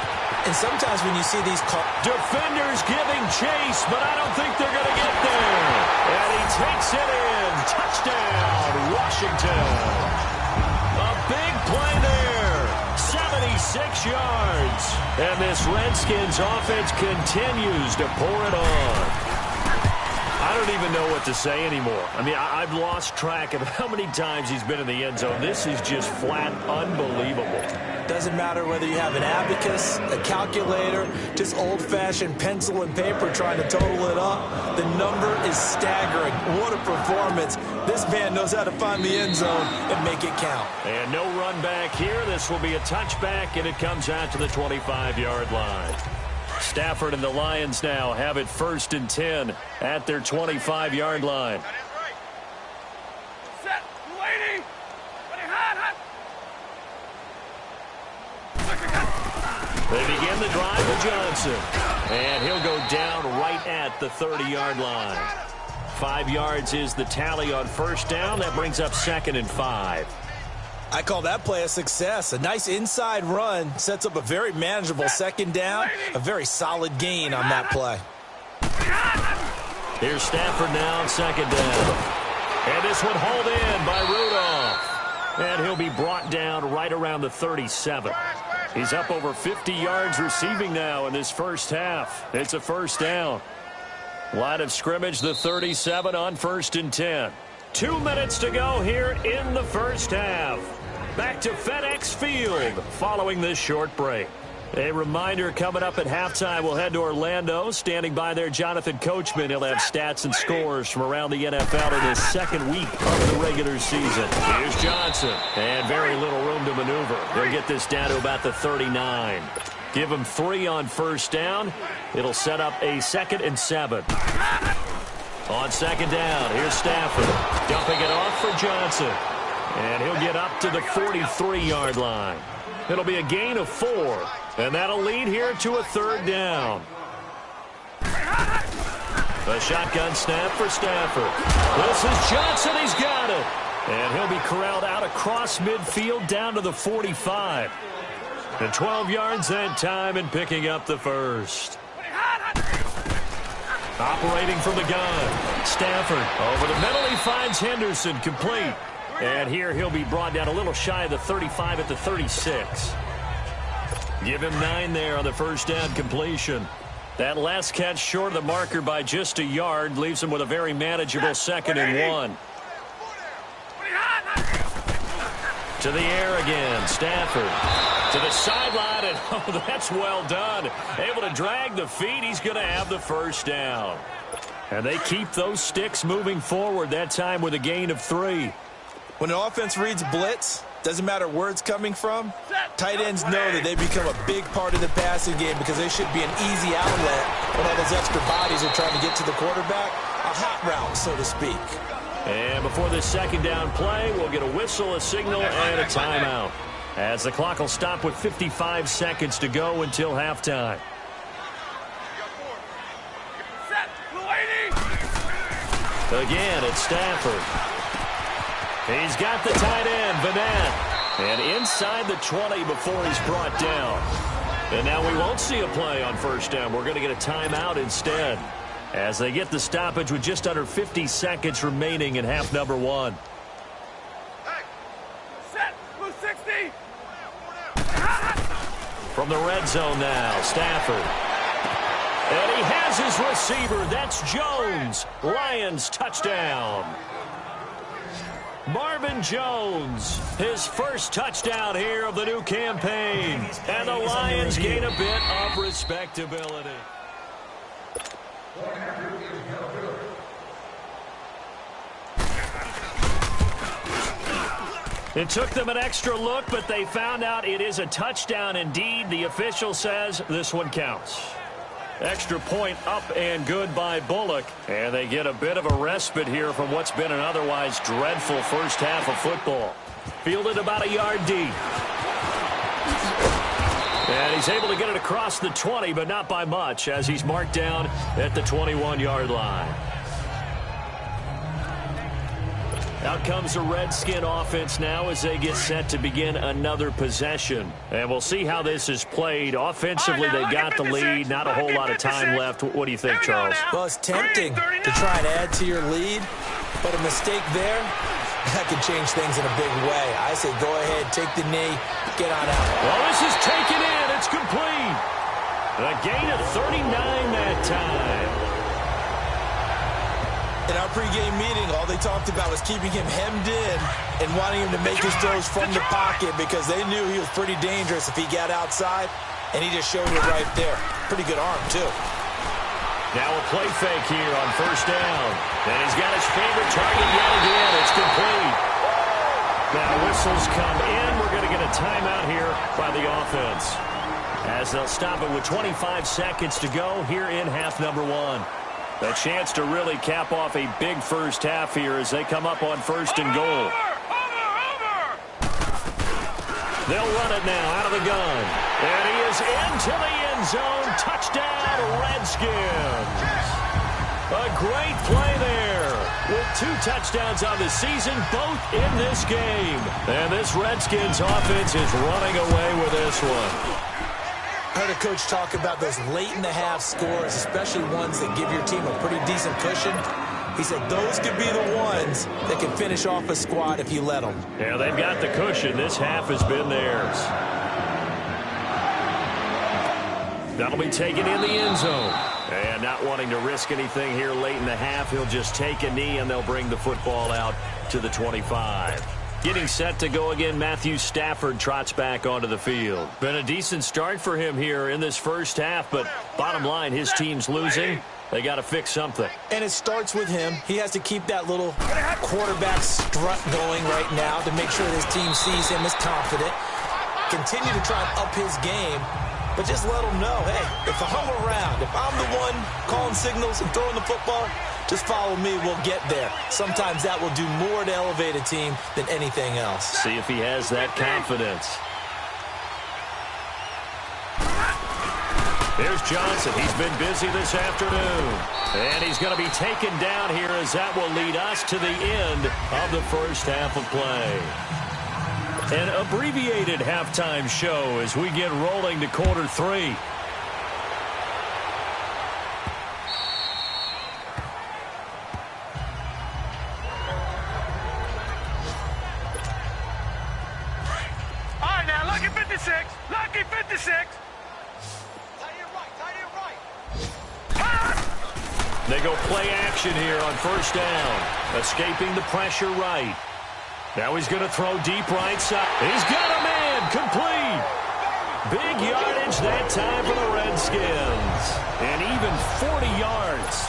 And sometimes when you see these defenders giving chase, but I don't think they're going to get there. And he takes it in. Touchdown, Washington. A big play there. yards. And this Redskins offense continues to pour it on. I don't even know what to say anymore. I mean, I've lost track of how many times he's been in the end zone. This is just flat unbelievable. Doesn't matter whether you have an abacus, a calculator, just old-fashioned pencil and paper trying to total it up. The number is staggering. What a performance. This man knows how to find the end zone and make it count. And no run back here. This will be a touchback, and it comes out to the 25-yard line. Stafford and the Lions now have it 1st and 10 at their 25-yard line. Set. Waiting. Ready, hot. They begin the drive with Johnson. And he'll go down right at the 30-yard line. 5 yards is the tally on 1st down. That brings up 2nd and 5. I call that play a success. A nice inside run sets up a very manageable 2nd down. A very solid gain on that play. Here's Stafford now on 2nd down. And this one hauled in by Rudolph. And he'll be brought down right around the 37. He's up over 50 yards receiving now in this first half. It's a 1st down. Line of scrimmage, the 37 on 1st and 10. 2 minutes to go here in the first half. Back to FedEx Field following this short break. A reminder, coming up at halftime, we'll head to Orlando. Standing by there, Jonathan Coachman. He'll have stats and scores from around the NFL in his 2nd week of the regular season. Here's Johnson, and very little room to maneuver. He'll get this down to about the 39. Give him 3 on 1st down. It'll set up a 2nd and 7. On 2nd down, here's Stafford. Dumping it off for Johnson. And he'll get up to the 43-yard line. It'll be a gain of 4. And that'll lead here to a 3rd down. A shotgun snap for Stafford. This is Johnson. He's got it. And he'll be corralled out across midfield down to the 45. And 12 yards that time and picking up the 1st. Operating from the gun. Stafford over the middle. He finds Henderson complete. And here he'll be brought down a little shy of the 35 at the 36. Give him 9 there on the 1st down completion. That last catch short of the marker by just a yard leaves him with a very manageable 2nd and 1. To the air again. Stafford to the sideline, and oh, that's well done. Able to drag the feet. He's going to have the 1st down. And they keep those sticks moving forward, that time with a gain of 3. When an offense reads blitz, doesn't matter where it's coming from, tight ends know that they become a big part of the passing game because they should be an easy outlet when all those extra bodies are trying to get to the quarterback. A hot route, so to speak. And before this 2nd down play, we'll get a whistle, a signal, and a timeout, as the clock will stop with 55 seconds to go until halftime. Again, it's Stafford. He's got the tight end, Vanette. And inside the 20 before he's brought down. And now we won't see a play on 1st down. We're going to get a timeout instead, as they get the stoppage with just under 50 seconds remaining in half number 1. Set. Blue 60. From the red zone now, Stafford. And he has his receiver. That's Jones. Lions touchdown. Marvin Jones, his 1st touchdown here of the new campaign. And the Lions gain a bit of respectability. It took them an extra look, but they found out it is a touchdown indeed. The official says this one counts. Extra point up and good by Bullock. And they get a bit of a respite here from what's been an otherwise dreadful first half of football. Fielded about a yard deep. And he's able to get it across the 20, but not by much, as he's marked down at the 21-yard line. Out comes the Redskin offense now as they get set to begin another possession. And we'll see how this is played. Offensively, they've got the lead. Not a whole lot of time left. What do you think, Charles? Well, it's tempting to try and add to your lead, but a mistake there that could change things in a big way. I say go ahead, take the knee, get on out. Well, this is taken in. It's complete. A gain of 39 that time. In our pregame meeting, all they talked about was keeping him hemmed in and wanting him to make his throws from the pocket because they knew he was pretty dangerous if he got outside, and he just showed it right there. Pretty good arm, too. Now a play fake here on first down. And he's got his favorite target yet again. It's complete. Now whistles come in. We're going to get a timeout here by the offense, as they'll stop it with 25 seconds to go here in half number one. A chance to really cap off a big first half here as they come up on first and goal. They'll run it now out of the gun. And he is into the end zone. Touchdown, Redskins. A great play there with 2 touchdowns on the season, both in this game. And this Redskins offense is running away with this one. I heard a coach talk about those late-in-the-half scores, especially ones that give your team a pretty decent cushion. He said those could be the ones that can finish off a squad if you let them. Yeah, they've got the cushion. This half has been theirs. That'll be taken in the end zone. And not wanting to risk anything here late in the half, he'll just take a knee, and they'll bring the football out to the 25. Getting set to go again, Matthew Stafford trots back onto the field. Been a decent start for him here in this first half, but bottom line, his team's losing. They got to fix something. And it starts with him. He has to keep that little quarterback strut going right now to make sure his team sees him as confident. Continue to try and up his game, but just let him know, hey, if I'm around, if I'm the one calling signals and throwing the football, just follow me, we'll get there. Sometimes that will do more to elevate a team than anything else. See if he has that confidence. Here's Johnson. He's been busy this afternoon. And he's going to be taken down here as that will lead us to the end of the first half of play. An abbreviated halftime show as we get rolling to quarter 3. All right, now, lucky 56. Lucky 56. They go play action here on first down. Escaping the pressure right. Now he's going to throw deep right side. He's got a man. Complete. Big yardage that time for the Redskins. And even 40 yards.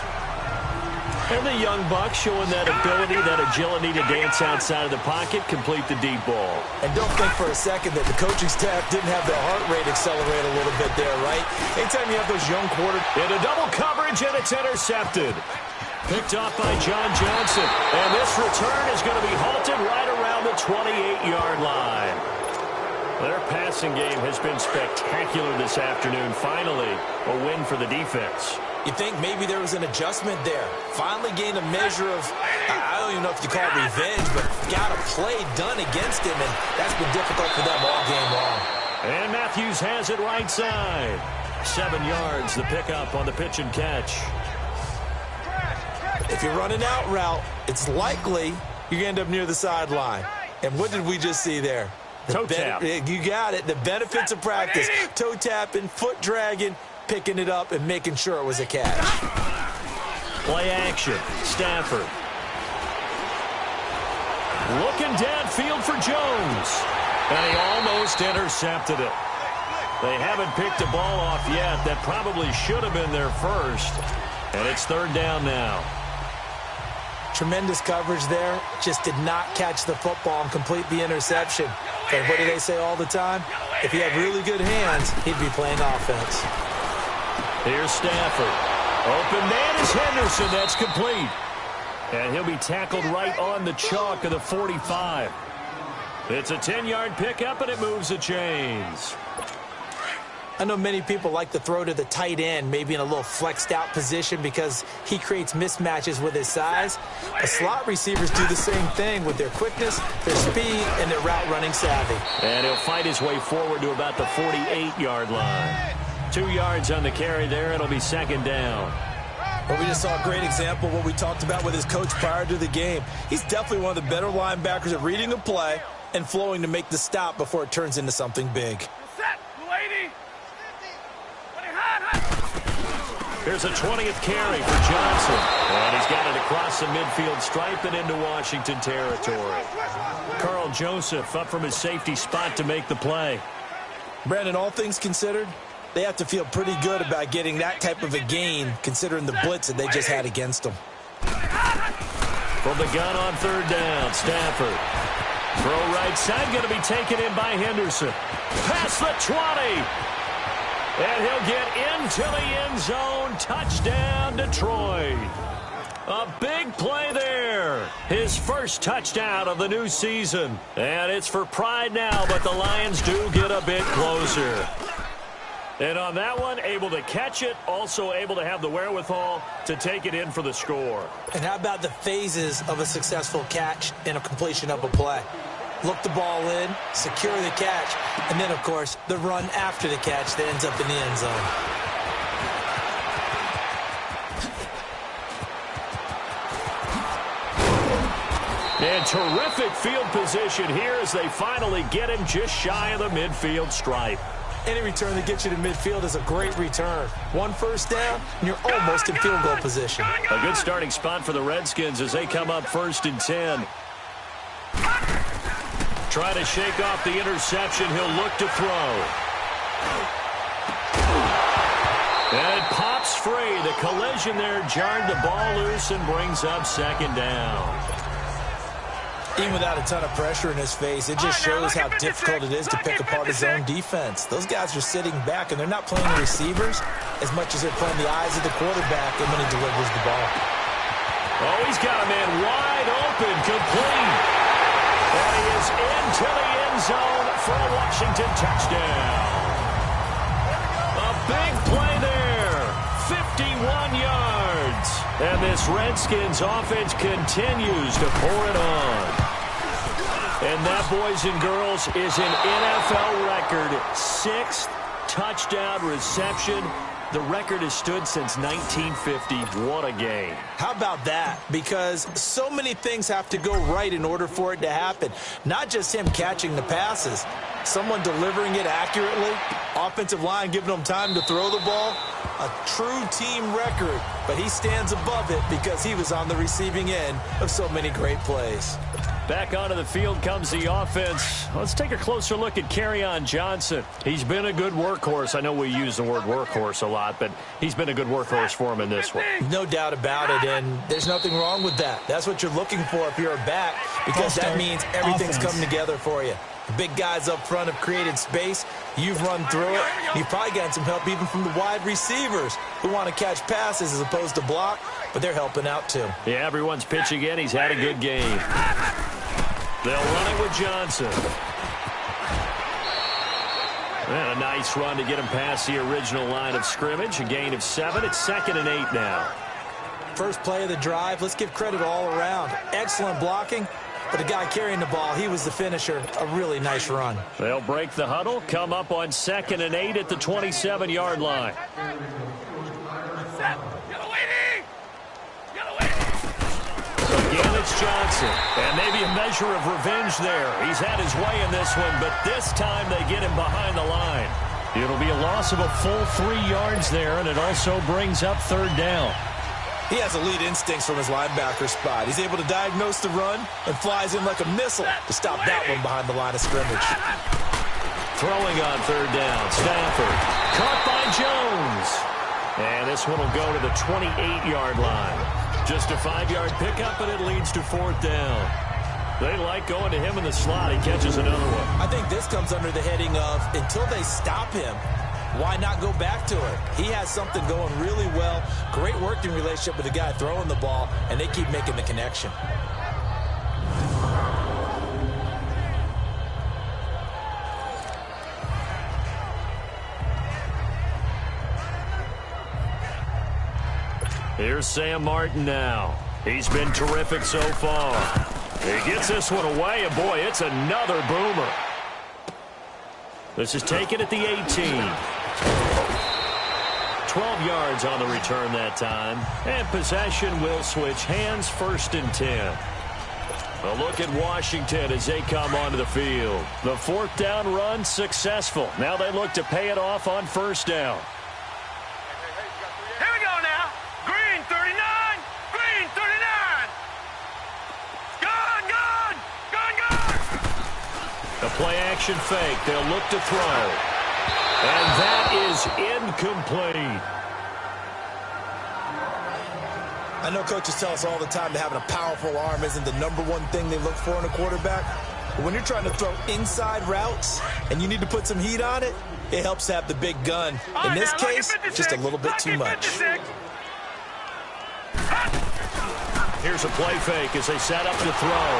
And the young buck showing that ability, that agility to dance outside of the pocket, complete the deep ball. And don't think for a second that the coaching staff didn't have their heart rate accelerate a little bit there, right? Anytime you have those young quarterbacks. Into double coverage, and it's intercepted. Picked off by John Johnson. And this return is going to be halted right around the 28-yard line. Their passing game has been spectacular this afternoon. Finally, a win for the defense. You think maybe there was an adjustment there. Finally gained a measure of, I don't even know if you call it revenge, but got a play done against him, and that's been difficult for them all game long. And Matthews has it right side. 7 yards, the pickup on the pitch and catch. If you're running out route, it's likely you're going to end up near the sideline. And what did we just see there? Toe tap. You got it. The benefits of practice. Toe tapping, foot dragging, picking it up, and making sure it was a catch. Play action. Stafford. Looking downfield for Jones. And he almost intercepted it. They haven't picked a ball off yet. That probably should have been their first. And it's third down now. Tremendous coverage there. Just did not catch the football and complete the interception. And what do they say all the time? If he had really good hands, he'd be playing offense. Here's Stafford. Open man is Henderson. That's complete. And he'll be tackled right on the chalk of the 45. It's a 10-yard pickup, and it moves the chains. I know many people like to throw to the tight end, maybe in a little flexed out position because he creates mismatches with his size. But slot receivers do the same thing with their quickness, their speed, and their route running savvy. And he'll fight his way forward to about the 48-yard line. 2 yards on the carry there. It'll be second down. Well, we just saw a great example of what we talked about with his coach prior to the game. He's definitely one of the better linebackers at reading a play and flowing to make the stop before it turns into something big. Set, 280. Here's a 20th carry for Johnson. And he's got it across the midfield stripe and into Washington territory. Carl Joseph up from his safety spot to make the play. Brandon, all things considered, they have to feel pretty good about getting that type of a gain considering the blitz that they just had against them. From the gun on third down, Stafford. Throw right side, going to be taken in by Henderson. Past the 20. And he'll get into the end zone. Touchdown, Detroit. A big play there. His first touchdown of the new season. And it's for pride now, but the Lions do get a bit closer. And on that one, able to catch it, also able to have the wherewithal to take it in for the score. And how about the phases of a successful catch and a completion of a play? Look the ball in, secure the catch, and then, of course, the run after the catch that ends up in the end zone. And terrific field position here as they finally get him just shy of the midfield stripe. Any return that gets you to midfield is a great return. One first down, and you're almost in field goal position. A good starting spot for the Redskins as they come up 1st and 10. Try to shake off the interception. He'll look to throw. And it pops free. The collision there jarred the ball loose and brings up 2nd down. Even without a ton of pressure in his face, it just shows how difficult it is to pick apart his own defense. Those guys are sitting back, and they're not playing the receivers as much as they're playing the eyes of the quarterback and when he delivers the ball. Oh, he's got a man wide open, complete. And he is into the end zone for a Washington touchdown. A big play there, 51 yards. And this Redskins offense continues to pour it on. And that, boys and girls, is an NFL record 6th touchdown reception. The record has stood since 1950. What a game. How about that? Because so many things have to go right in order for it to happen. Not just him catching the passes. Someone delivering it accurately. Offensive line giving them time to throw the ball. A true team record. But he stands above it because he was on the receiving end of so many great plays. Back onto the field comes the offense. Let's take a closer look at Kerryon Johnson. He's been a good workhorse. I know we use the word workhorse a lot, but he's been a good workhorse for him in this one. No doubt about it, and there's nothing wrong with that. That's what you're looking for if you're a back, because that means everything's coming together for you. The big guys up front have created space. You've run through it. You've probably gotten some help even from the wide receivers who want to catch passes as opposed to block, but they're helping out too. Yeah, everyone's pitching in. He's had a good game. They'll run it with Johnson. And a nice run to get him past the original line of scrimmage. A gain of 7. It's 2nd and 8 now. First play of the drive. Let's give credit all around. Excellent blocking. But the guy carrying the ball, he was the finisher. A really nice run. They'll break the huddle. Come up on 2nd and 8 at the 27-yard line. Again, it's Johnson. And maybe a measure of revenge there. He's had his way in this one, but this time they get him behind the line. It'll be a loss of a full 3 yards there, and it also brings up 3rd down. He has elite instincts from his linebacker spot. He's able to diagnose the run and flies in like a missile to stop that one behind the line of scrimmage. Throwing on 3rd down, Stafford. Caught by Jones. And this one will go to the 28-yard line. Just a 5-yard pickup, and it leads to 4th down. They like going to him in the slot. He catches another one. I think this comes under the heading of, until they stop him, why not go back to it? He has something going really well. Great working relationship with the guy throwing the ball, and they keep making the connection. Here's Sam Martin now. He's been terrific so far. He gets this one away, and boy, it's another boomer. This is taken at the 18. 12 yards on the return that time. And possession will switch hands, 1st and 10. A look at Washington as they come onto the field. The 4th down run successful. Now they look to pay it off on 1st down. Here we go now. Green 39. Green 39. Gun, gun, gun, gun. The play action fake. They'll look to throw. And that is incomplete. I know coaches tell us all the time that having a powerful arm isn't the #1 thing they look for in a quarterback. But when you're trying to throw inside routes and you need to put some heat on it, it helps to have the big gun. In this case, just a little bit too much. Here's a play fake as they set up to throw.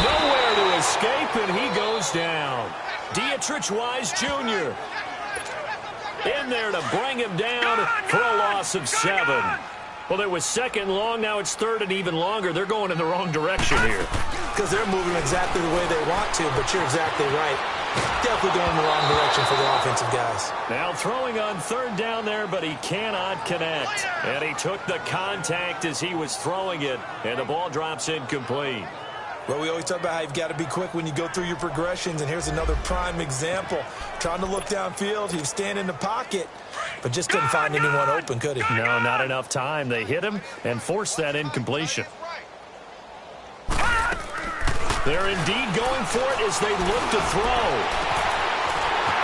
Nowhere to escape, and he goes down. Dietrich Wise Jr. in there to bring him down for a loss of 7. Well, it was 2nd and long. Now it's 3rd and even longer. They're going in the wrong direction here. Because they're moving exactly the way they want to, but you're exactly right. Definitely going in the wrong direction for the offensive guys. Now throwing on 3rd down there, but he cannot connect. And he took the contact as he was throwing it, and the ball drops incomplete. Well, we always talk about how you've got to be quick when you go through your progressions, and here's another prime example. Trying to look downfield, he was standing in the pocket, but just couldn't find anyone open, could he? No, not enough time. They hit him and forced that incompletion. They're indeed going for it as they look to throw.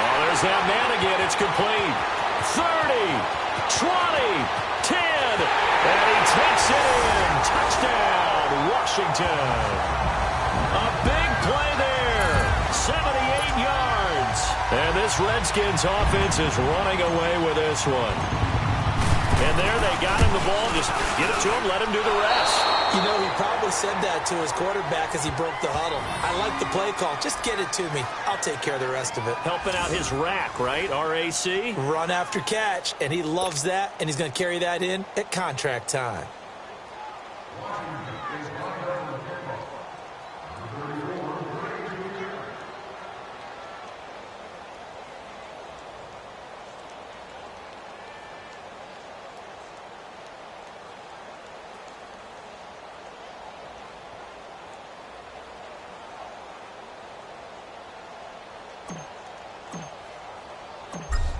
Oh, there's that man again. It's complete. 30, 20, 10, and he takes it in. Touchdown, Washington. A big play there. 78 yards. And this Redskins offense is running away with this one. And there they got him the ball. Just get it to him, let him do the rest. You know, he probably said that to his quarterback as he broke the huddle. I like the play call. Just get it to me. I'll take care of the rest of it. Helping out his rack, right? RAC? Run after catch, and he loves that, and he's going to carry that in at contract time.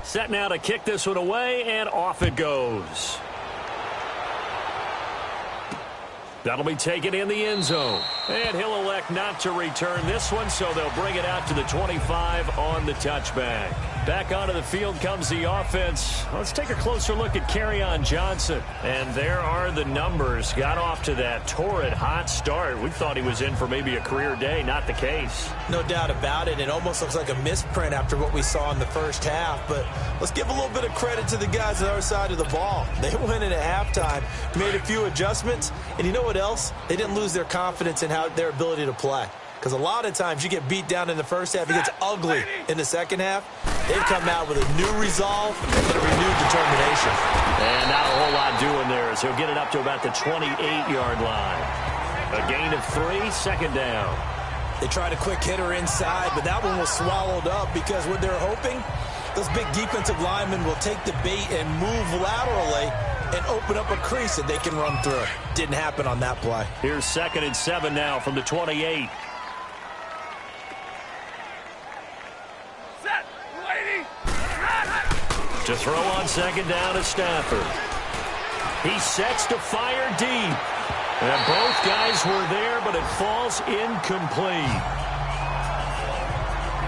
Set now to kick this one away, and off it goes. That'll be taken in the end zone. And he'll elect not to return this one, so they'll bring it out to the 25 on the touchback. Back onto the field comes the offense. Let's take a closer look at Kerryon Johnson. And there are the numbers. Got off to that torrid hot start. We thought he was in for maybe a career day. Not the case. No doubt about it. It almost looks like a misprint after what we saw in the first half. But let's give a little bit of credit to the guys on our side of the ball. They went in at halftime, made a few adjustments. And you know what else? They didn't lose their confidence in their ability to play. Because a lot of times you get beat down in the first half, it gets ugly in the second half. They've come out with a new resolve and a renewed determination. And not a whole lot doing there as he'll get it up to about the 28-yard line. A gain of 3, 2nd down. They tried a quick hitter inside, but that one was swallowed up because what they're hoping, those big defensive linemen will take the bait and move laterally and open up a crease that they can run through. Didn't happen on that play. Here's 2nd and 7 now from the 28. To throw on 2nd down to Stafford. He sets to fire deep. And both guys were there, but it falls incomplete.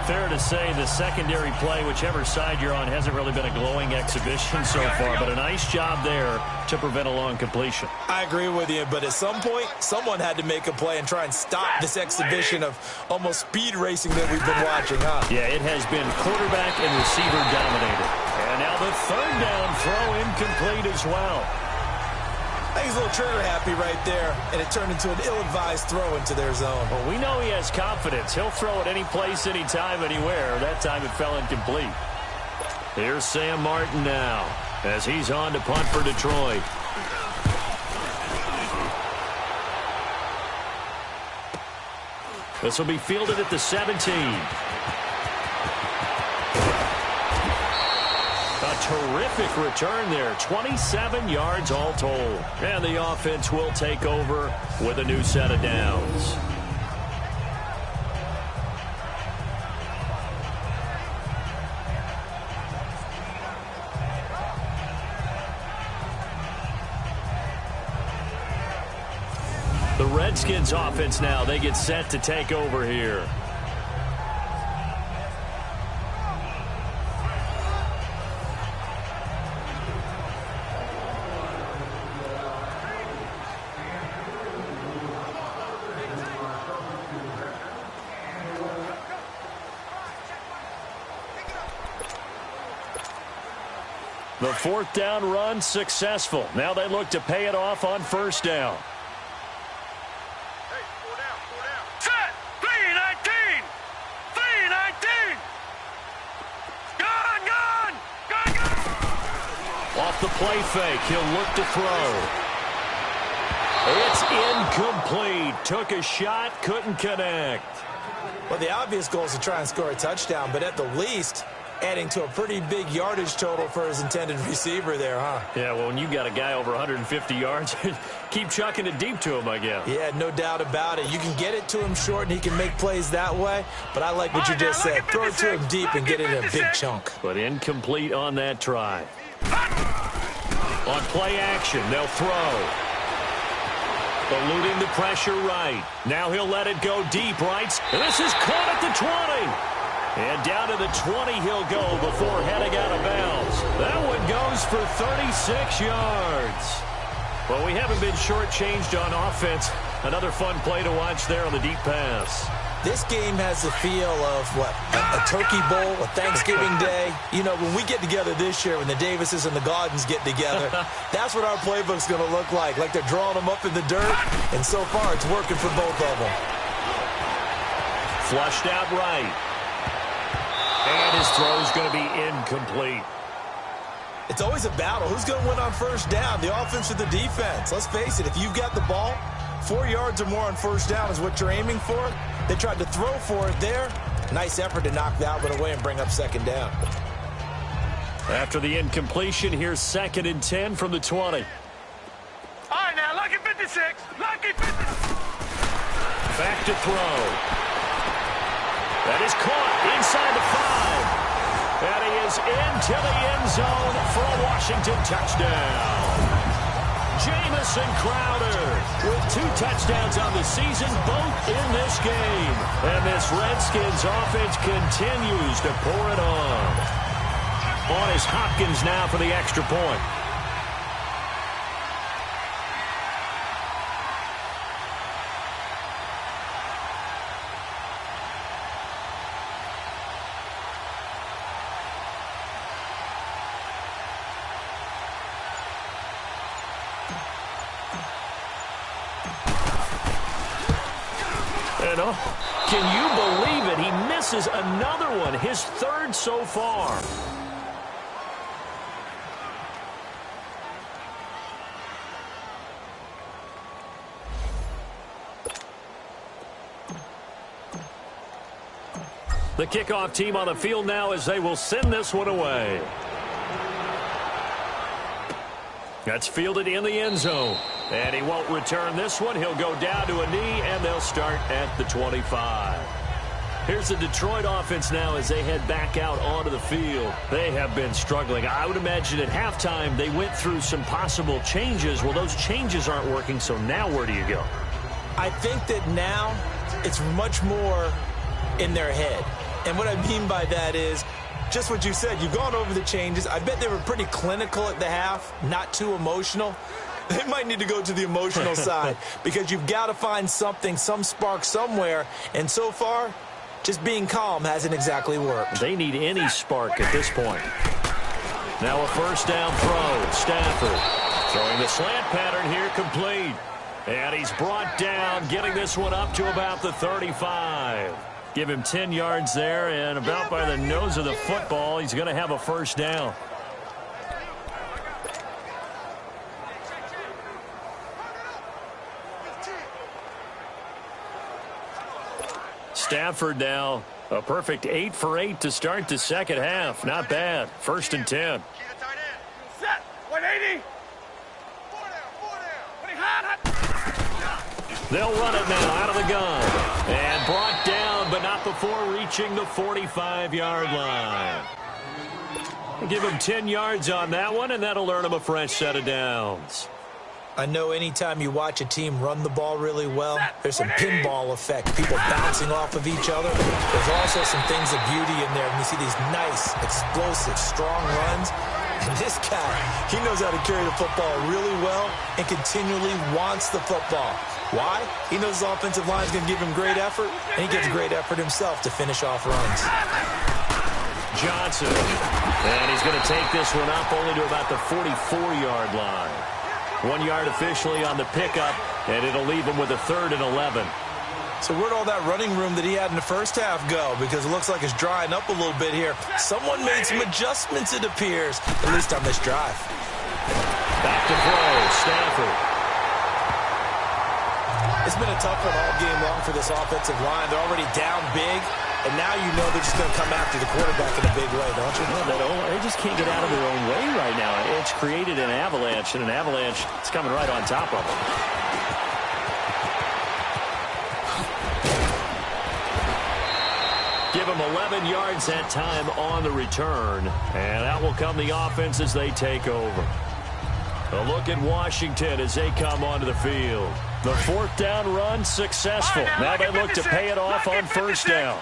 Fair to say the secondary play, whichever side you're on, hasn't really been a glowing exhibition so far, but a nice job there to prevent a long completion. I agree with you, but at some point, someone had to make a play and try and stop this exhibition of almost speed racing that we've been watching, huh? Yeah, it has been quarterback and receiver dominated. And now the 3rd down throw incomplete as well. I think he's a little trigger happy right there, and it turned into an ill-advised throw into their zone. Well, we know he has confidence. He'll throw it any place, anytime, anywhere. That time it fell incomplete. Here's Sam Martin now as he's on to punt for Detroit. This will be fielded at the 17. A terrific return there. 27 yards all told. And the offense will take over with a new set of downs. The Redskins offense now, they get set to take over here. The fourth down run successful. Now they look to pay it off on first down. Set! 319! 319! Gone! Gone! Gone! Gone! Off the play fake, he'll look to throw. It's incomplete. Took a shot, couldn't connect. Well, the obvious goal is to try and score a touchdown, but at the least, adding to a pretty big yardage total for his intended receiver there, huh? Yeah, well, when you got a guy over 150 yards, keep chucking it deep to him, I guess. Yeah, no doubt about it. You can get it to him short, and he can make plays that way, but I like what you just said. Throw it to him deep and get it in a big chunk. But incomplete on that try. On play action, they'll throw. Eluding the pressure right. Now he'll let it go deep right. And this is caught at the 20. And down to the 20 he'll go before heading out of bounds. That one goes for 36 yards. Well, we haven't been shortchanged on offense. Another fun play to watch there on the deep pass. This game has the feel of, what, a turkey bowl, a Thanksgiving day. You know, when we get together this year, when the Davises and the Gaudens get together, that's what our playbook's going to look like. Like they're drawing them up in the dirt, and so far it's working for both of them. Flushed out right. And his throw is going to be incomplete. It's always a battle. Who's going to win on first down, the offense or the defense? Let's face it, if you've got the ball, 4 yards or more on first down is what you're aiming for. They tried to throw for it there. Nice effort to knock that one away and bring up second down. After the incompletion, here's 2nd and 10 from the 20. All right, now, lucky 56. Lucky 56. Back to throw. That is caught inside the 5. And he is into the end zone for a Washington touchdown. Jamison Crowder with 2 touchdowns on the season, both in this game. And this Redskins offense continues to pour it on. On is Hopkins now for the extra point. Can you believe it? He misses another one, his 3rd so far. The kickoff team on the field now as they will send this one away. That's fielded in the end zone. And he won't return this one. He'll go down to a knee, and they'll start at the 25. Here's the Detroit offense now as they head back out onto the field. They have been struggling. I would imagine at halftime they went through some possible changes. Well, those changes aren't working, so now where do you go? I think that now it's much more in their head. And what I mean by that is just what you said. You've gone over the changes. I bet they were pretty clinical at the half, not too emotional. They might need to go to the emotional side because you've got to find something, some spark somewhere. And so far, just being calm hasn't exactly worked. They need any spark at this point. Now a first down throw. Stafford throwing the slant pattern here complete. And he's brought down, getting this one up to about the 35. Give him 10 yards there, and about by the nose of the football, he's going to have a first down. Stafford now a perfect 8 for 8 to start the second half. Not bad. 1st and 10. Set. 180. They'll run it now out of the gun. And brought down, but not before reaching the 45-yard line. Give him 10 yards on that one, and that'll earn him a fresh set of downs. I know anytime you watch a team run the ball really well, there's some pinball effect, people bouncing off of each other. There's also some things of beauty in there when you see these nice, explosive, strong runs. And this guy, he knows how to carry the football really well and continually wants the football. Why? He knows his offensive line is going to give him great effort, and he gives great effort himself to finish off runs. Johnson, and he's going to take this one up only to about the 44-yard line. 1 yard officially on the pickup, and it'll leave him with a 3rd and 11. So where'd all that running room that he had in the first half go? Because it looks like it's drying up a little bit here. Someone made some adjustments, it appears, at least on this drive. Back to throw, Stafford. It's been a tough one all game long for this offensive line. They're already down big, and now you know they're just going to come after the quarterback in a big way, don't you? They just can't get out of their own way right now. It's created an avalanche, and an avalanche is coming right on top of them. Give them 11 yards that time on the return, and out will come the offense as they take over. A look at Washington as they come onto the field. The 4th down run successful. Now they look to pay it off on 1st down.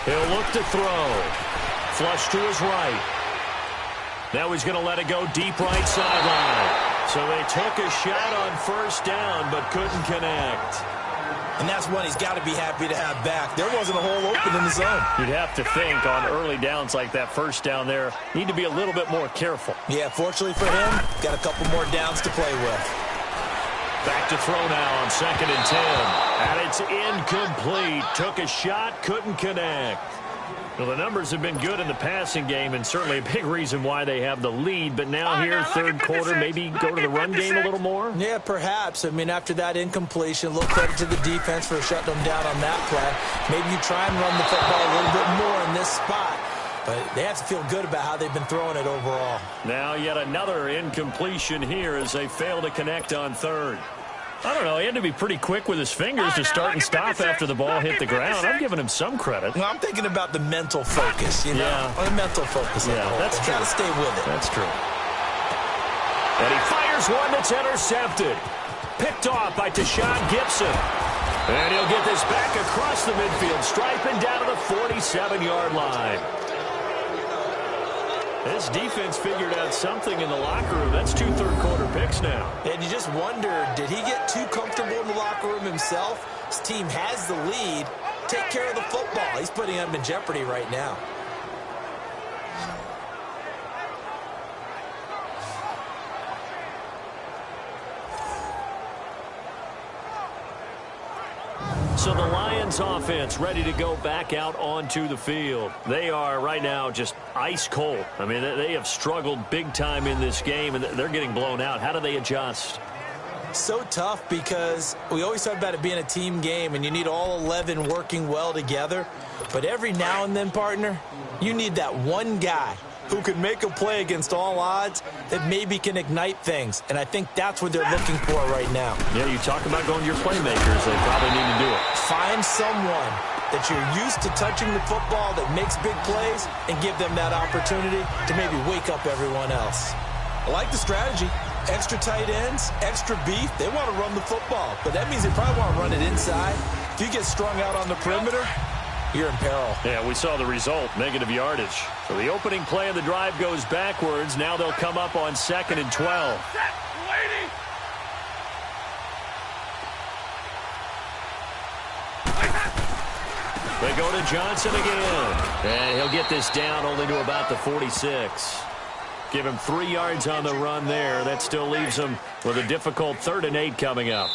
He'll look to throw. Flush to his right. Now he's going to let it go deep right sideline. So they took a shot on 1st down but couldn't connect. And that's one he's got to be happy to have back. There wasn't a hole open in the zone. You'd have to think on early downs like that 1st down there, need to be a little bit more careful. Yeah, fortunately for him, got a couple more downs to play with. Back to throw now on 2nd and 10. And it's incomplete. Took a shot, couldn't connect. Well, the numbers have been good in the passing game, and certainly a big reason why they have the lead. But now here, 3rd quarter, maybe go to the run game a little more? Yeah, perhaps. I mean, after that incompletion, a little credit to the defense for shutting them down on that play. Maybe you try and run the football a little bit more in this spot. But they have to feel good about how they've been throwing it overall. Now yet another incompletion here as they fail to connect on 3rd. I don't know. He had to be pretty quick with his fingers to start and stop after the ball hit the ground. I'm giving him some credit. Well, I'm thinking about the mental focus, you know? Yeah. The mental focus. Yeah, that's true. Got to stay with it. That's true. And he fires one that's intercepted. Picked off by Tashawn Gibson. And he'll get this back across the midfield stripe and down to the 47-yard line. This defense figured out something in the locker room. That's 2 third-quarter picks now. And you just wonder, did he get too comfortable in the locker room himself? His team has the lead. Take care of the football. He's putting them in jeopardy right now. So the Lions offense ready to go back out onto the field. They are right now just ice cold. I mean, they have struggled big time in this game, and they're getting blown out. How do they adjust? So tough because we always talk about it being a team game, and you need all 11 working well together. But every now and then, partner, you need that one guy who can make a play against all odds that maybe can ignite things. And I think that's what they're looking for right now. Yeah, you talk about going to your playmakers. They probably need to do it. Find someone that you're used to touching the football that makes big plays and give them that opportunity to maybe wake up everyone else. I like the strategy. Extra tight ends, extra beef. They want to run the football, but that means they probably want to run it inside. If you get strung out on the perimeter, you're in peril. Yeah, we saw the result, negative yardage. So the opening play of the drive goes backwards. Now they'll come up on 2nd and 12. They go to Johnson again. And he'll get this down only to about the 46. Give him 3 yards on the run there. That still leaves him with a difficult 3rd and 8 coming up.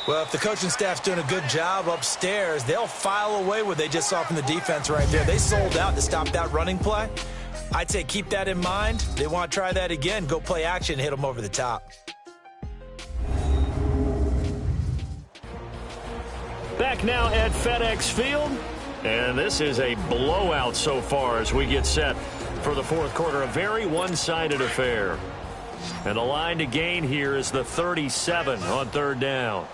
Well, if the coaching staff's doing a good job upstairs, they'll file away what they just saw from the defense right there. They sold out to stop that running play. I'd say keep that in mind. They want to try that again. Go play action and hit them over the top. Back now at FedEx Field. And this is a blowout so far as we get set for the fourth quarter. A very one-sided affair. And the line to gain here is the 37 on third down.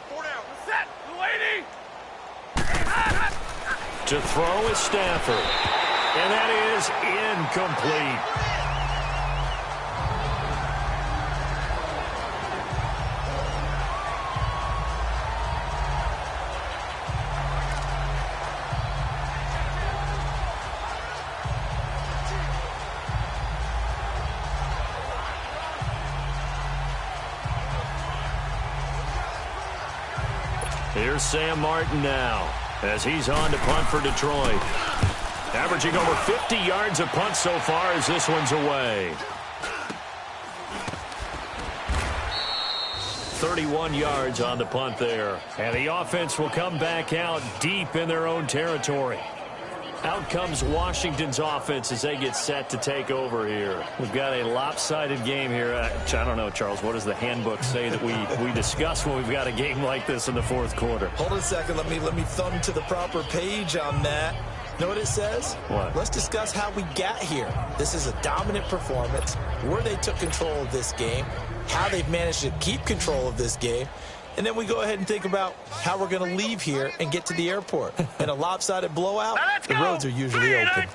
4 down. Set. Lady. To throw is Stafford. And that is incomplete. Here's Sam Martin now as he's on to punt for Detroit. Averaging over 50 yards a punt so far as this one's away. 31 yards on the punt there. And the offense will come back out deep in their own territory. Out comes Washington's offense as they get set to take over here. We've got a lopsided game here. I don't know, Charles, what does the handbook say that we discuss when we've got a game like this in the fourth quarter? Hold on a second. Let me thumb to the proper page on that. Know what it says? What? Let's discuss how we got here. This is a dominant performance, where they took control of this game, how they've managed to keep control of this game, and then we go ahead and think about how we're going to leave here and get to the airport. In a lopsided blowout, the roads are usually open.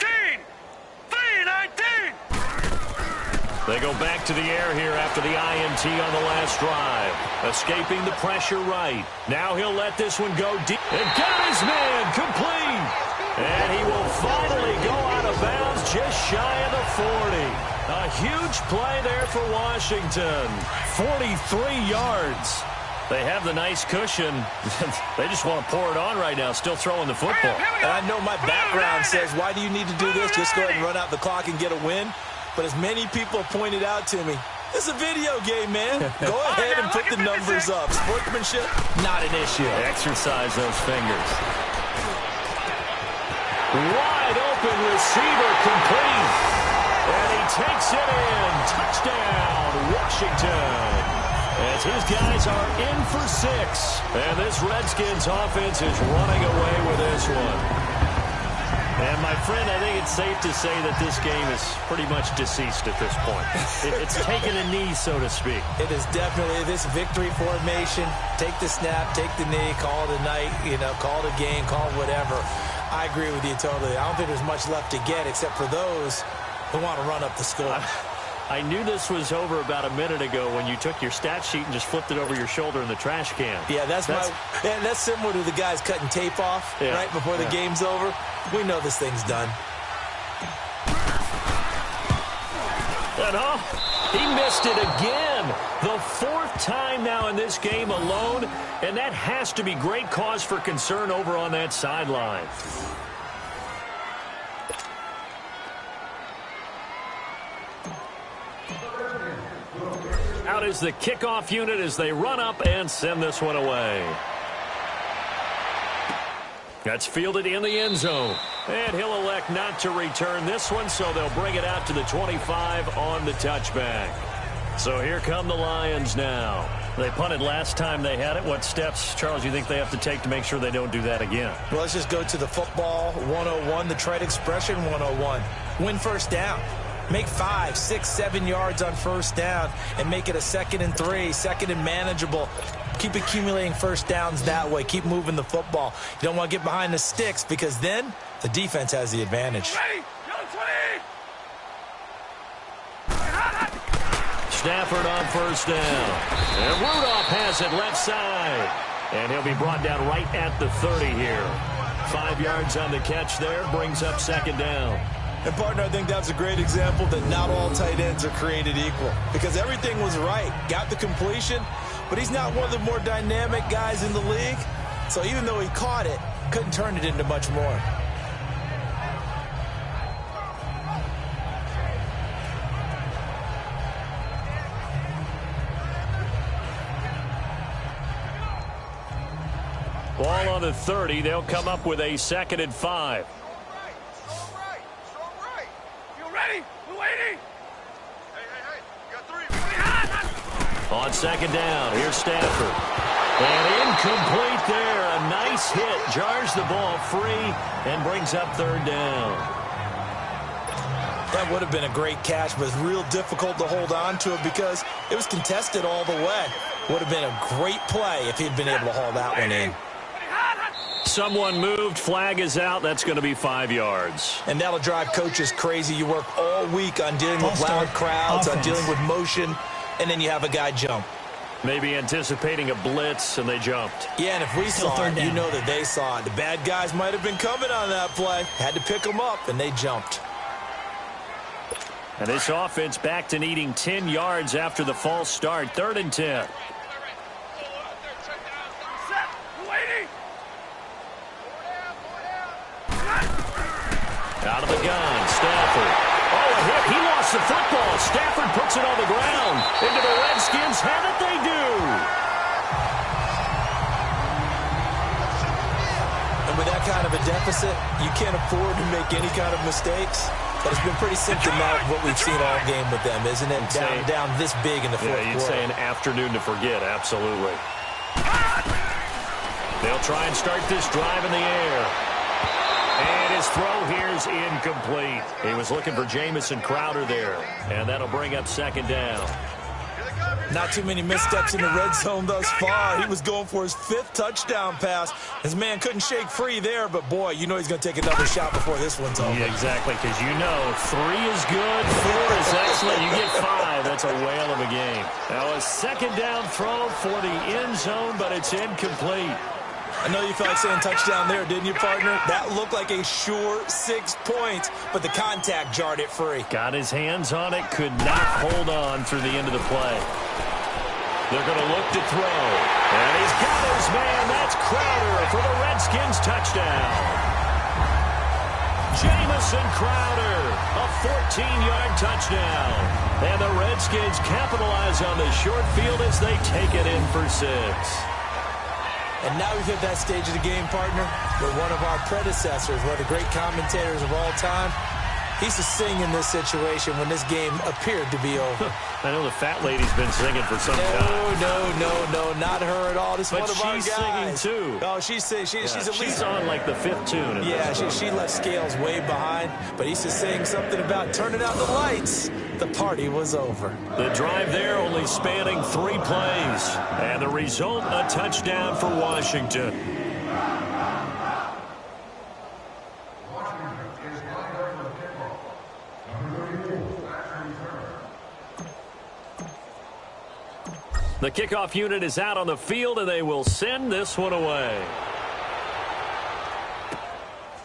3-19. They go back to the air here after the INT on the last drive. Escaping the pressure right. Now he'll let this one go deep. And got his man complete. And he will finally go out of bounds just shy of the 40. A huge play there for Washington. 43 yards. They have the nice cushion. They just want to pour it on right now, still throwing the football. And I know my background says, why do you need to do this? Just go ahead and run out the clock and get a win. But as many people have pointed out to me, this is a video game, man. Go ahead and put the numbers up. Sportsmanship, not an issue. Exercise those fingers. Wide open receiver complete. And he takes it in. Touchdown, Washington. As his guys are in for 6. And this Redskins offense is running away with this one. And, my friend, I think it's safe to say that this game is pretty much deceased at this point. It's taken a knee, so to speak. It is definitely this victory formation. Take the snap, take the knee, call it a night, call it a game, call it whatever. I agree with you totally. I don't think there's much left to get except for those who want to run up the score. I knew this was over about a minute ago when you took your stat sheet and just flipped it over your shoulder in the trash can. Yeah, that's similar to the guys cutting tape off right before the game's over. We know this thing's done. And he missed it again. The 4th time now in this game alone, and that has to be great cause for concern over on that sideline. Out is the kickoff unit as they run up and send this one away. That's fielded in the end zone. And he'll elect not to return this one, so they'll bring it out to the 25 on the touchback. So here come the Lions now. They punted last time they had it. What steps, Charles, you think they have to take to make sure they don't do that again? Well, let's just go to the football 101, the trade expression 101. Win first down. Make 5, 6, 7 yards on first down and make it a 2nd and 3, 2nd and manageable. Keep accumulating first downs that way. Keep moving the football. You don't want to get behind the sticks because then the defense has the advantage. Ready? Stafford on first down. And Rudolph has it left side. And he'll be brought down right at the 30 here. 5 yards on the catch there. Brings up 2nd down. And, partner, I think that's a great example that not all tight ends are created equal. Because everything was right. Got the completion, but he's not one of the more dynamic guys in the league. So even though he caught it, couldn't turn it into much more. Ball on the 30. They'll come up with a 2nd and 5. On 2nd down, here's Stafford. And incomplete This hit jars the ball free and brings up third down. That would have been a great catch, but it's real difficult to hold on to it because it was contested all the way. Would have been a great play if he'd been able to haul that one in. Someone moved. Flag is out. That's going to be 5 yards. And that'll drive coaches crazy. You work all week on dealing with loud crowds, on dealing with motion, and then you have a guy jump. Maybe anticipating a blitz, and they jumped. Yeah, and if we saw it, you know that they saw it. The bad guys might have been coming on that play. Had to pick them up, and they jumped. And this offense back to needing 10 yards after the false start. 3rd and 10. Out of the gun, Stafford. Oh, a hit. He lost the football. Stafford puts it on the ground. Into the Redskins' hand it they do. And with that kind of a deficit, you can't afford to make any kind of mistakes. But it's been pretty symptomatic of what we've seen all game with them, isn't it? Down this big in the fourth quarter. You'd say an afternoon to forget, absolutely. They'll try and start this drive in the air. And his throw here is incomplete. He was looking for Jamison Crowder there. And that'll bring up 2nd down. Not too many missteps in the red zone thus far. He was going for his 5th touchdown pass. His man couldn't shake free there, but boy, you know he's going to take another shot before this one's over. Yeah, exactly, because you know 3 is good, 4 is excellent. You get 5. That's a whale of a game. Now a 2nd down throw for the end zone, but it's incomplete. I know you felt like saying touchdown there, didn't you, partner? That looked like a sure 6 points, but the contact jarred it free. Got his hands on it, could not hold on through the end of the play. They're going to look to throw. And he's got his man. That's Crowder for the Redskins touchdown. Jamison Crowder, a 14-yard touchdown. And the Redskins capitalize on the short field as they take it in for 6. And now we've hit that stage of the game, partner, where one of our predecessors, one of the great commentators of all time, he used to sing in this situation when this game appeared to be over. I know the fat lady's been singing for some time. No, not her at all. This is one of our guys. But she's singing, too. Oh, she's at least... She's on, like, the 5th tune. Yeah, she left Scales way behind, but he used to sing something about turning out the lights. The party was over. The drive there only spanning 3 plays. And the result, a touchdown for Washington. The kickoff unit is out on the field, and they will send this one away.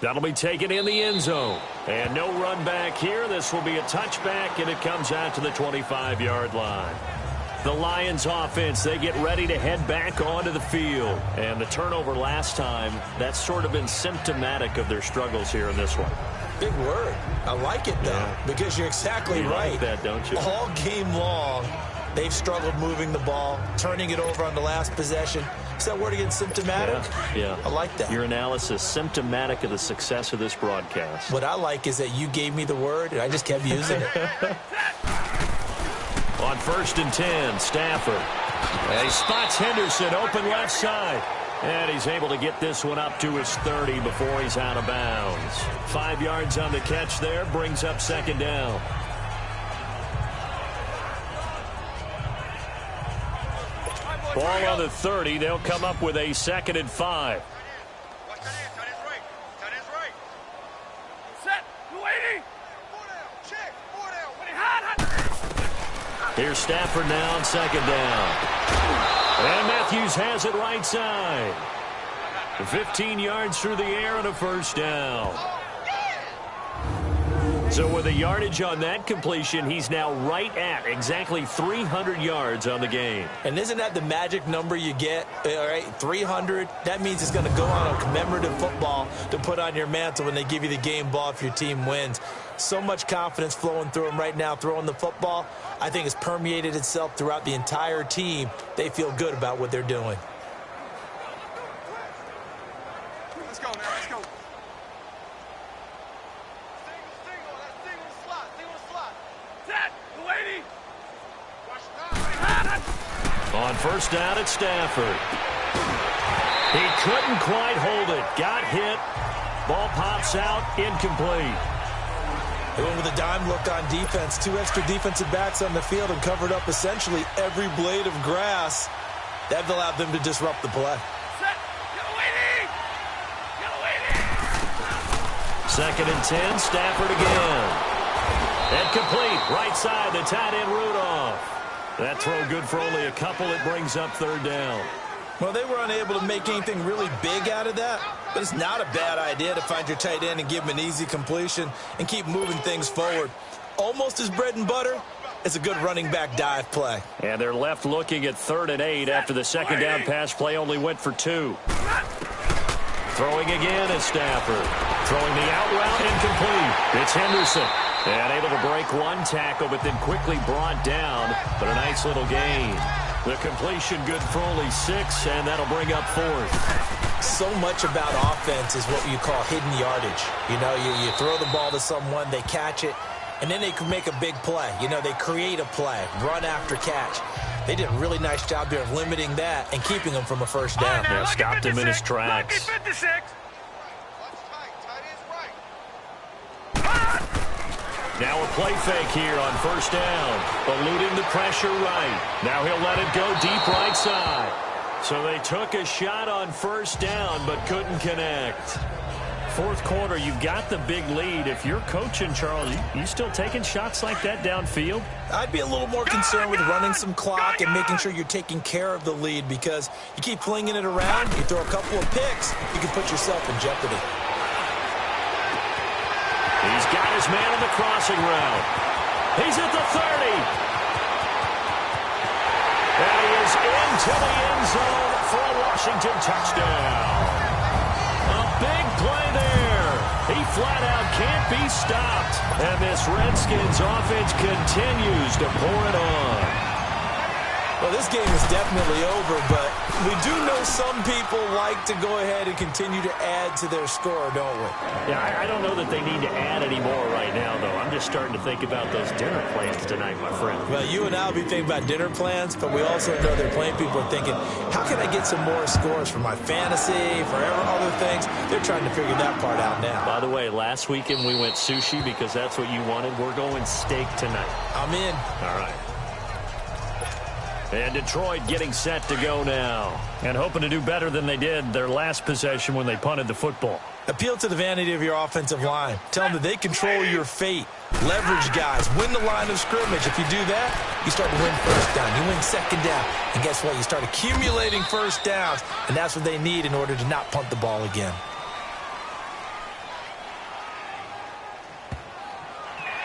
That'll be taken in the end zone. And no run back here. This will be a touchback, and it comes out to the 25-yard line. The Lions offense, they get ready to head back onto the field. And the turnover last time, that's sort of been symptomatic of their struggles here in this one. Big word. I like it, though, because you're exactly right. You like that, don't you? All game long, they've struggled moving the ball, turning it over on the last possession. Is that word again, symptomatic? Yeah. I like that. Your analysis, symptomatic of the success of this broadcast. What I like is that you gave me the word, and I just kept using it. On 1st and 10, Stafford. And he spots Henderson open left side. And he's able to get this one up to his 30 before he's out of bounds. 5 yards on the catch there, brings up 2nd down. Ball on the 30. They'll come up with a 2nd and 5. Watch that in. Tight end's right. Tight end's right. Set. 280. 4 down. Check. 4 down. Hot. Here's Stafford now on 2nd down. And Matthews has it right side. 15 yards through the air and a 1st down. So with the yardage on that completion, he's now right at exactly 300 yards on the game. And isn't that the magic number you get? All right, 300. That means it's going to go on a commemorative football to put on your mantle when they give you the game ball if your team wins. So much confidence flowing through him right now, throwing the football. I think it's permeated itself throughout the entire team. They feel good about what they're doing. Let's go, man. Let's go. On 1st down, it's Stafford. He couldn't quite hold it. Got hit. Ball pops out. Incomplete. They went with a dime look on defense. 2 extra defensive backs on the field and covered up essentially every blade of grass. That allowed them to disrupt the play. Second and 10. Stafford again. And complete. Right side, the tight end Rudolph. That throw good for only a couple. It brings up third down. Well, they were unable to make anything really big out of that, but it's not a bad idea to find your tight end and give him an easy completion and keep moving things forward. Almost as bread and butter as a good running back dive play. And they're left looking at 3rd and 8 after the second down pass play only went for 2. Throwing again is Stafford. Throwing the out route incomplete. It's Henderson. And able to break one tackle, but then quickly brought down. But a nice little gain. The completion good for only 6, and that'll bring up 4th. So much about offense is what you call hidden yardage. You know, you throw the ball to someone, they catch it, and then they can make a big play. You know, they create a play, run after catch. They did a really nice job there of limiting that and keeping him from a first down. Yeah, stopped him in his tracks. Now a play fake here on first down. Eluding the pressure right. Now he'll let it go deep right side. So they took a shot on first down but couldn't connect. Fourth quarter, you've got the big lead. If you're coaching, Charles, you still taking shots like that downfield? I'd be a little more concerned with running some clock and making sure you're taking care of the lead, because you keep flinging it around, you throw a couple of picks, you can put yourself in jeopardy. He's got his man on the crossing route. He's at the 30. And he is into the end zone for a Washington touchdown. A big play there. He flat out can't be stopped. And this Redskins offense continues to pour it on. Well, this game is definitely over, but we do know some people like to go ahead and continue to add to their score, don't we? Yeah, I don't know that they need to add any more right now, though. I'm just starting to think about those dinner plans tonight, my friend. Well, you and I will be thinking about dinner plans, but we also know they're playing people are thinking, how can I get some more scores for my fantasy, for other things? They're trying to figure that part out now. By the way, last weekend we went sushi because that's what you wanted. We're going steak tonight. I'm in. All right. And Detroit getting set to go now. And hoping to do better than they did their last possession when they punted the football. Appeal to the vanity of your offensive line. Tell them that they control your fate. Leverage guys. Win the line of scrimmage. If you do that, you start to win first down. You win second down. And guess what? You start accumulating first downs. And that's what they need in order to not punt the ball again.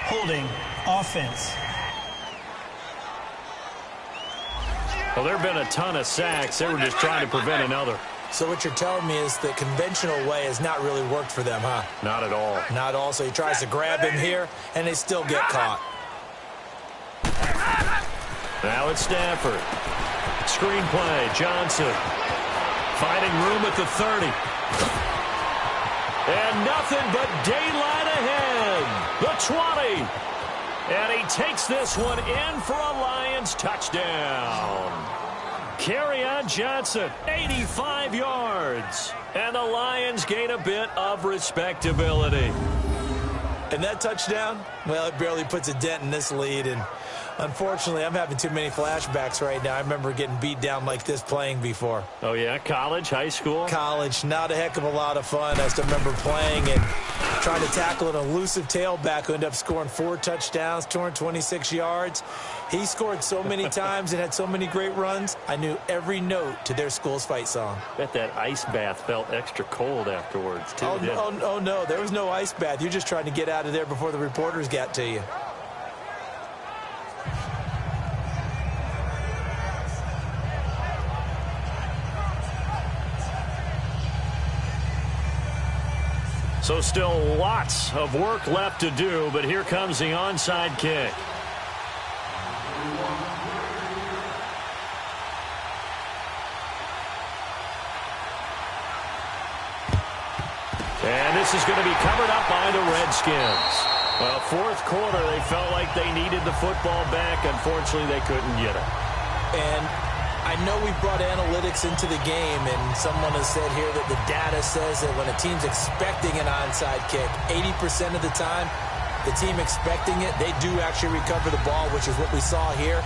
Holding offense. Well, there have been a ton of sacks. They were just trying to prevent another. So what you're telling me is the conventional way has not really worked for them, huh? Not at all. Not at all. So he tries to grab him here, and they still get caught. Now it's Stafford. Screenplay. Johnson. Finding room at the 30. And nothing but daylight ahead. The 20. And he takes this one in for a Lions touchdown. Kerryon Johnson, 85 yards. And the Lions gain a bit of respectability. And that touchdown, well, it barely puts a dent in this lead. And unfortunately, I'm having too many flashbacks right now. I remember getting beat down like this playing before. Oh, yeah? College, high school? College, not a heck of a lot of fun. I still remember playing and trying to tackle an elusive tailback who ended up scoring 4 touchdowns, 226 yards. He scored so many times and had so many great runs, I knew every note to their school's fight song. Bet that ice bath felt extra cold afterwards, too. Oh, no, there was no ice bath. You're just trying to get out of there before the reporters got to you. So still lots of work left to do, but here comes the onside kick. And this is going to be covered up by the Redskins. Well, fourth quarter, they felt like they needed the football back. Unfortunately, they couldn't get it. And I know we brought analytics into the game, and someone has said here that the data says that when a team's expecting an onside kick, 80% of the time, the team expecting it, they do actually recover the ball, which is what we saw here.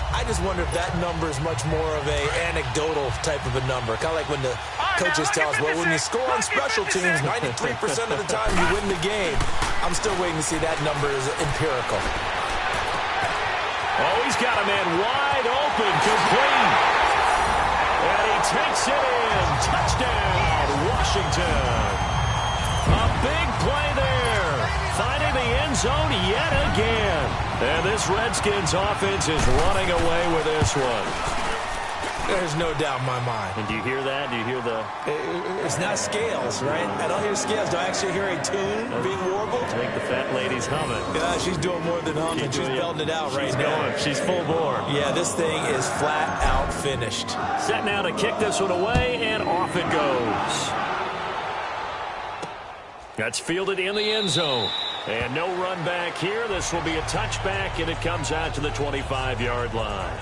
I just wonder if that number is much more of a anecdotal type of a number. Kind of like when the coaches tell us, well, when you score on special teams, 93% of the time you win the game. I'm still waiting to see that number is empirical. Oh, he's got a man wide open, complete. And he takes it in. Touchdown, Washington. A big play there. Finding the end zone yet again. And this Redskins offense is running away with this one. There's no doubt in my mind. And do you hear that? Do you hear the... It's not scales, right? I don't hear scales. Do I actually hear a tune being warbled? I think the fat lady's humming. Yeah, she's doing more than humming. She's belting it out right now. She's full bore. Yeah, this thing is flat out finished. Set now to kick this one away, and off it goes. That's fielded in the end zone. And no run back here. This will be a touchback, and it comes out to the 25-yard line.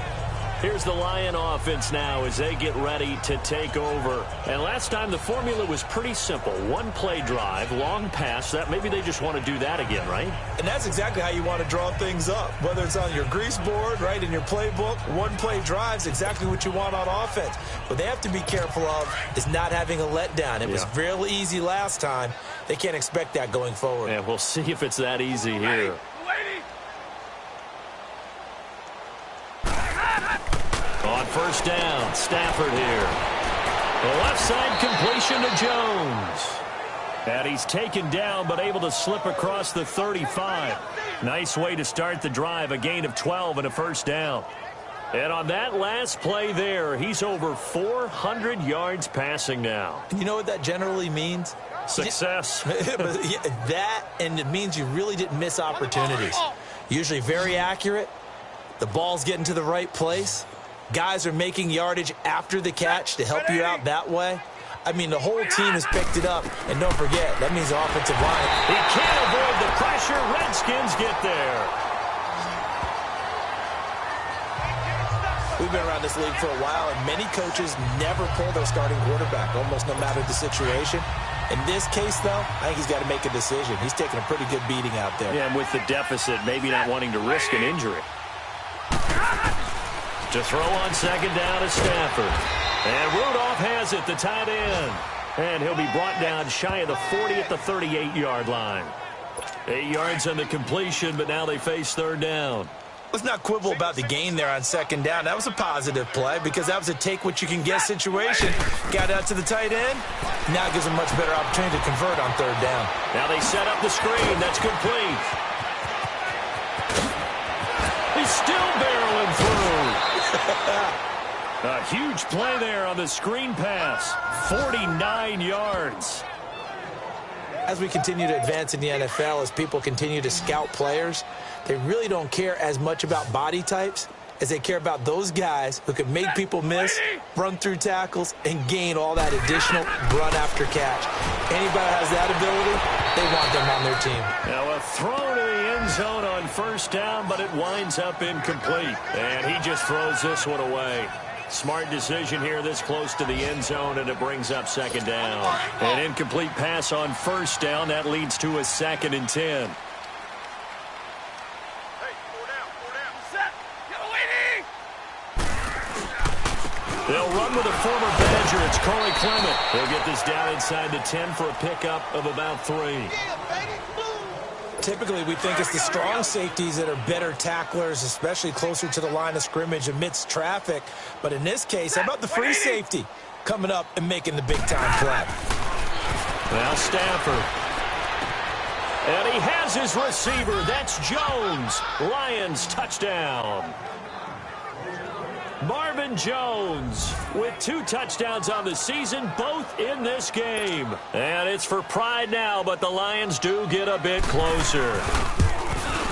Here's the Lion offense now as they get ready to take over. And last time the formula was pretty simple. One play drive, long pass. That maybe they just want to do that again, right? And that's exactly how you want to draw things up. Whether it's on your grease board, right, in your playbook, one play drives exactly what you want on offense. What they have to be careful of is not having a letdown. It was real easy last time. They can't expect that going forward. Yeah, we'll see if it's that easy here. On first down, Stafford here. The left side completion to Jones. And he's taken down but able to slip across the 35. Nice way to start the drive, a gain of 12 and a first down. And on that last play there, he's over 400 yards passing now. You know what that generally means? Success. That, and it means you really didn't miss opportunities. Usually very accurate. The ball's getting to the right place. Guys are making yardage after the catch to help you out that way. I mean, the whole team has picked it up. And don't forget, that means the offensive line. He can't avoid the pressure. Redskins get there. We've been around this league for a while, and many coaches never pull their starting quarterback, almost no matter the situation. In this case, though, I think he's got to make a decision. He's taking a pretty good beating out there. Yeah, and with the deficit, maybe not wanting to risk an injury. To throw on second down to Stafford. And Rudolph has it, the tight end. And he'll be brought down shy of the 40 at the 38-yard line. 8 yards on the completion, but now they face third down. Let's not quibble about the gain there on second down. That was a positive play because that was a take-what-you-can-get situation. Got out to the tight end. Now it gives them much better opportunity to convert on third down. Now they set up the screen. That's complete. He's still barreling through. A huge play there on the screen pass. 49 yards. As we continue to advance in the NFL, as people continue to scout players, they really don't care as much about body types as they care about those guys who can make people miss, run through tackles, and gain all that additional run after catch. Anybody has that ability, they want them on their team. Now a throw to the end zone on first down, but it winds up incomplete. And he just throws this one away. Smart decision here this close to the end zone, and it brings up second down. An incomplete pass on first down. That leads to a 2nd and 10. They'll run with a former Badger. It's Corey Clement. They'll get this down inside the 10 for a pickup of about 3. Typically, we think it's the strong safeties that are better tacklers, especially closer to the line of scrimmage amidst traffic. But in this case, how about the free safety coming up and making the big-time play? Now Stafford. And he has his receiver. That's Jones. Lions touchdown. Marvin Jones with 2 touchdowns on the season, both in this game. And it's for pride now, but the Lions do get a bit closer.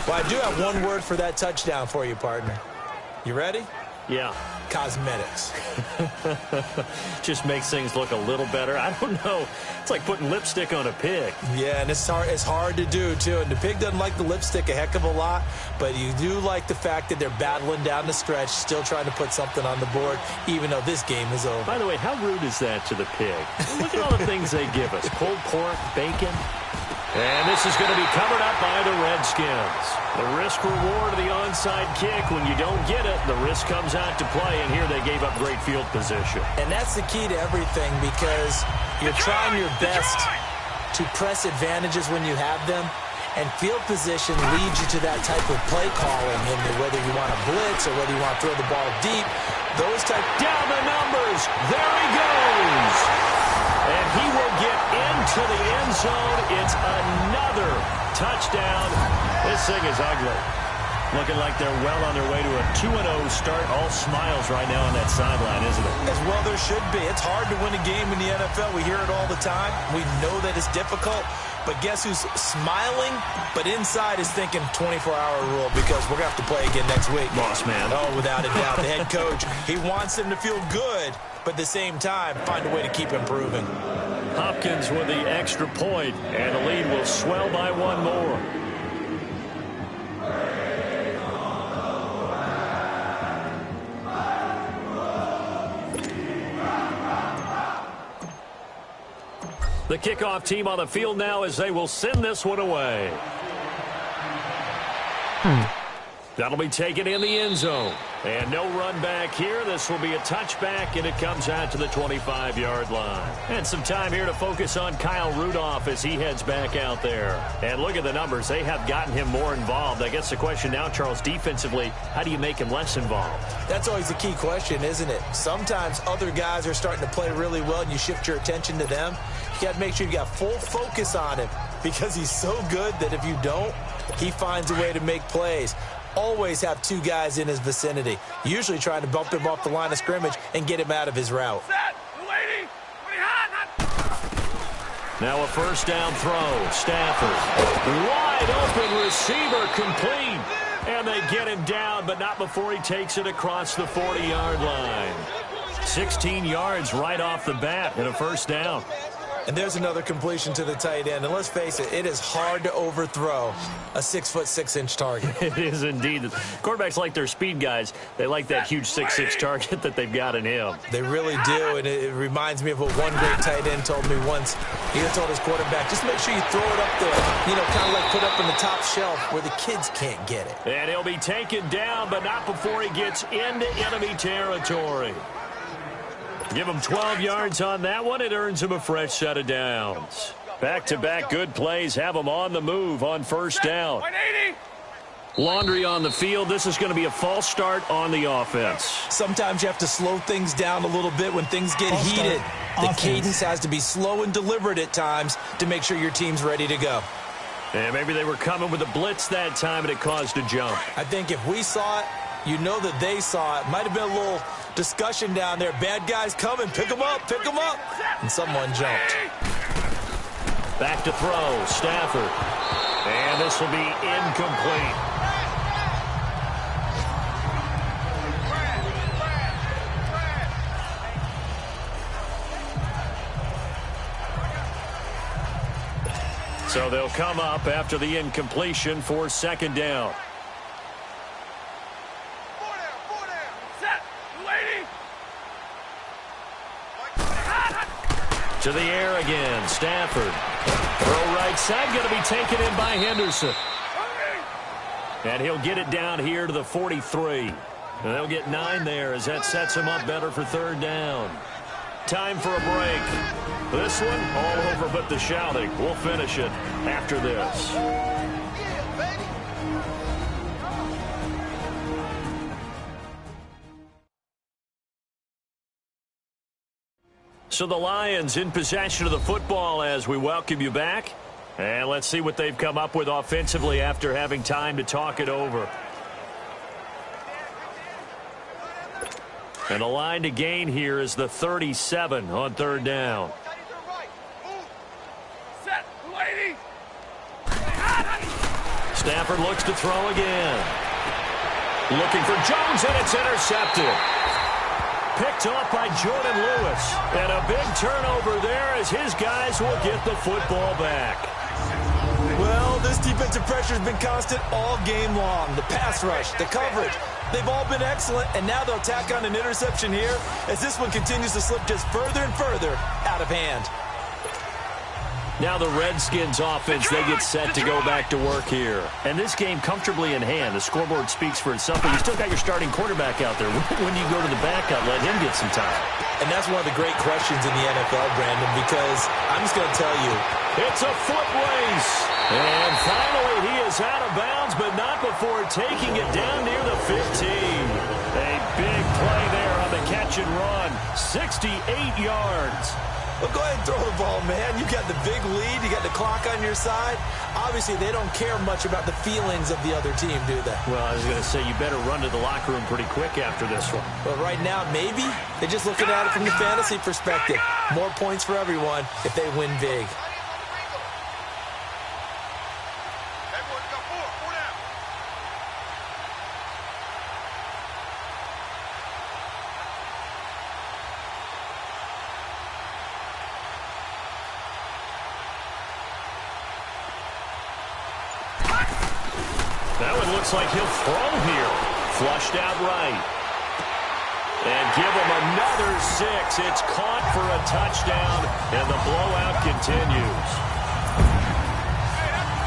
Well, I do have one word for that touchdown for you, partner. You ready? Yeah. cosmetics. Just makes things look a little better. I don't know. It's like putting lipstick on a pig. Yeah, and it's hard to do, too. And the pig doesn't like the lipstick a heck of a lot, but you do like the fact that they're battling down the stretch, still trying to put something on the board, even though this game is over. By the way, how rude is that to the pig? Look at all the things they give us. Pulled pork, bacon. And this is going to be covered up by the Redskins. The risk-reward of the onside kick. When you don't get it, the risk comes out to play, and here they gave up great field position. And that's the key to everything, because you're trying your best to press advantages when you have them, and field position leads you to that type of play calling, and whether you want to blitz or whether you want to throw the ball deep, those type. Down the numbers. There he goes. And he will get into the end zone. It's another touchdown. This thing is ugly. Looking like they're well on their way to a 2-0 start. All smiles right now on that sideline, isn't it? As well there should be. It's hard to win a game in the NFL. We hear it all the time. We know that it's difficult. But guess who's smiling, but inside is thinking 24-hour rule, because we're going to have to play again next week. Boss man. Oh, without a doubt. The head coach, he wants them to feel good, but at the same time, find a way to keep improving. Hopkins with the extra point, and the lead will swell by one more. The kickoff team on the field now as they will send this one away. That'll be taken in the end zone. And no run back here. This will be a touchback, and it comes out to the 25-yard line. And some time here to focus on Kyle Rudolph as he heads back out there. And look at the numbers. They have gotten him more involved. I guess the question now, Charles, defensively, how do you make him less involved? That's always the key question, isn't it? Sometimes other guys are starting to play really well, and you shift your attention to them. You got to make sure you got full focus on him, because he's so good that if you don't, he finds a way to make plays. Always have two guys in his vicinity, usually trying to bump him off the line of scrimmage and get him out of his route. Now a first down throw. Stafford. Wide open receiver, complete. And they get him down, but not before he takes it across the 40-yard line. 16 yards right off the bat and a first down. And there's another completion to the tight end. And let's face it, it is hard to overthrow a 6'6" target. It is indeed. Quarterbacks like their speed guys. They like that huge 6'6" target that they've got in him. They really do, and it reminds me of what one great tight end told me once. He told his quarterback, just make sure you throw it up there, you know, kind of like put up in the top shelf where the kids can't get it. And he'll be taken down, but not before he gets into enemy territory. Give him 12 yards on that one. It earns him a fresh set of downs. Back-to-back good plays have him on the move on first down. Laundry on the field. This is going to be a false start on the offense. Sometimes you have to slow things down a little bit when things get heated. The cadence has to be slow and deliberate at times to make sure your team's ready to go. And maybe they were coming with a blitz that time, and it caused a jump. I think if we saw it, you know that they saw it. Might have been a little discussion down there. Bad guys coming. Pick them up. Pick them up. And someone jumped. Back to throw. Stafford. And this will be incomplete. So they'll come up after the incompletion for second down. To the air again. Stafford. Throw right side. Going to be taken in by Henderson. And he'll get it down here to the 43. And they'll get 9 there as that sets him up better for third down. Time for a break. This one, all over but the shouting. We'll finish it after this. So the Lions in possession of the football as we welcome you back. And let's see what they've come up with offensively after having time to talk it over. And the line to gain here is the 37 on third down. Stafford looks to throw again. Looking for Jones, and it's intercepted. picked off by Jordan Lewis. And a big turnover there as his guys will get the football back. Well, this defensive pressure has been constant all game long. The pass rush, the coverage, they've all been excellent, and now they'll tack on an interception here as this one continues to slip just further and further out of hand. Now the Redskins offense, they get set to go back to work here. And this game comfortably in hand. The scoreboard speaks for itself, but you still got your starting quarterback out there. When do you go to the backup, let him get some time? And that's one of the great questions in the NFL, Brandon, because I'm just going to tell you. It's a foot race. And finally he is out of bounds, but not before taking it down near the 15. A big play there on the catch and run. 68 yards. Well, go ahead and throw the ball, man. You got the big lead. You got the clock on your side. Obviously, they don't care much about the feelings of the other team, do they? Well, I was going to say, you better run to the locker room pretty quick after this one. Well, right now, maybe. They're just looking at it from the fantasy perspective. More points for everyone if they win big. That one looks like he'll throw here. Flushed out right. And give him another 6. It's caught for a touchdown, and the blowout continues.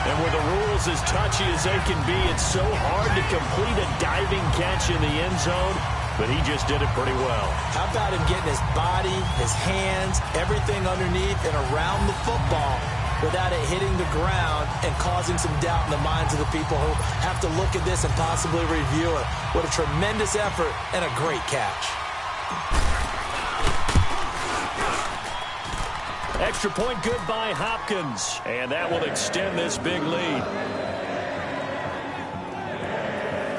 And with the rules as touchy as they can be, it's so hard to complete a diving catch in the end zone, but he just did it pretty well. How about him getting his body, his hands, everything underneath and around the football without it hitting the ground and causing some doubt in the minds of the people who have to look at this and possibly review it. What a tremendous effort and a great catch. Extra point good by Hopkins, and that will extend this big lead.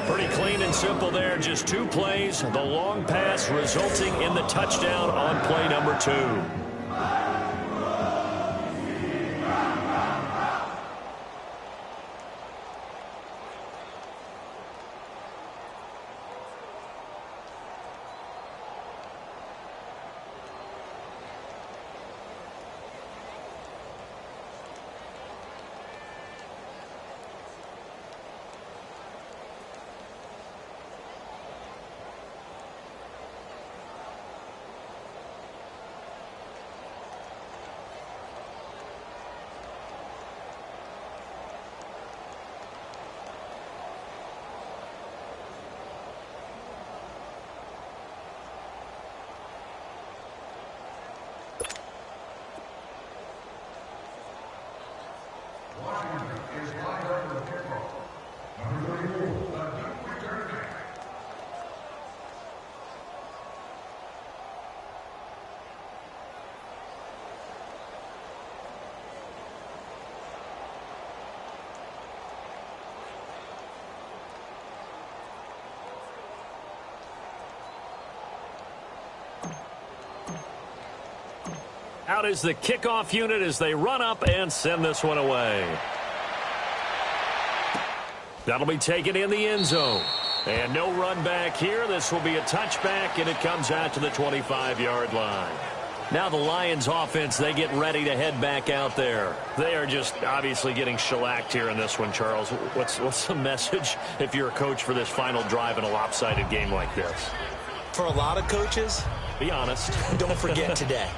Pretty clean and simple there, just 2 plays. The long pass resulting in the touchdown on play number 2. Out is the kickoff unit as they run up and send this one away. That'll be taken in the end zone. And no run back here. This will be a touchback, and it comes out to the 25-yard line. Now the Lions offense, they get ready to head back out there. They are just obviously getting shellacked here in this one, Charles. What's the message if you're a coach for this final drive in a lopsided game like this? For a lot of coaches, be honest. Don't forget today.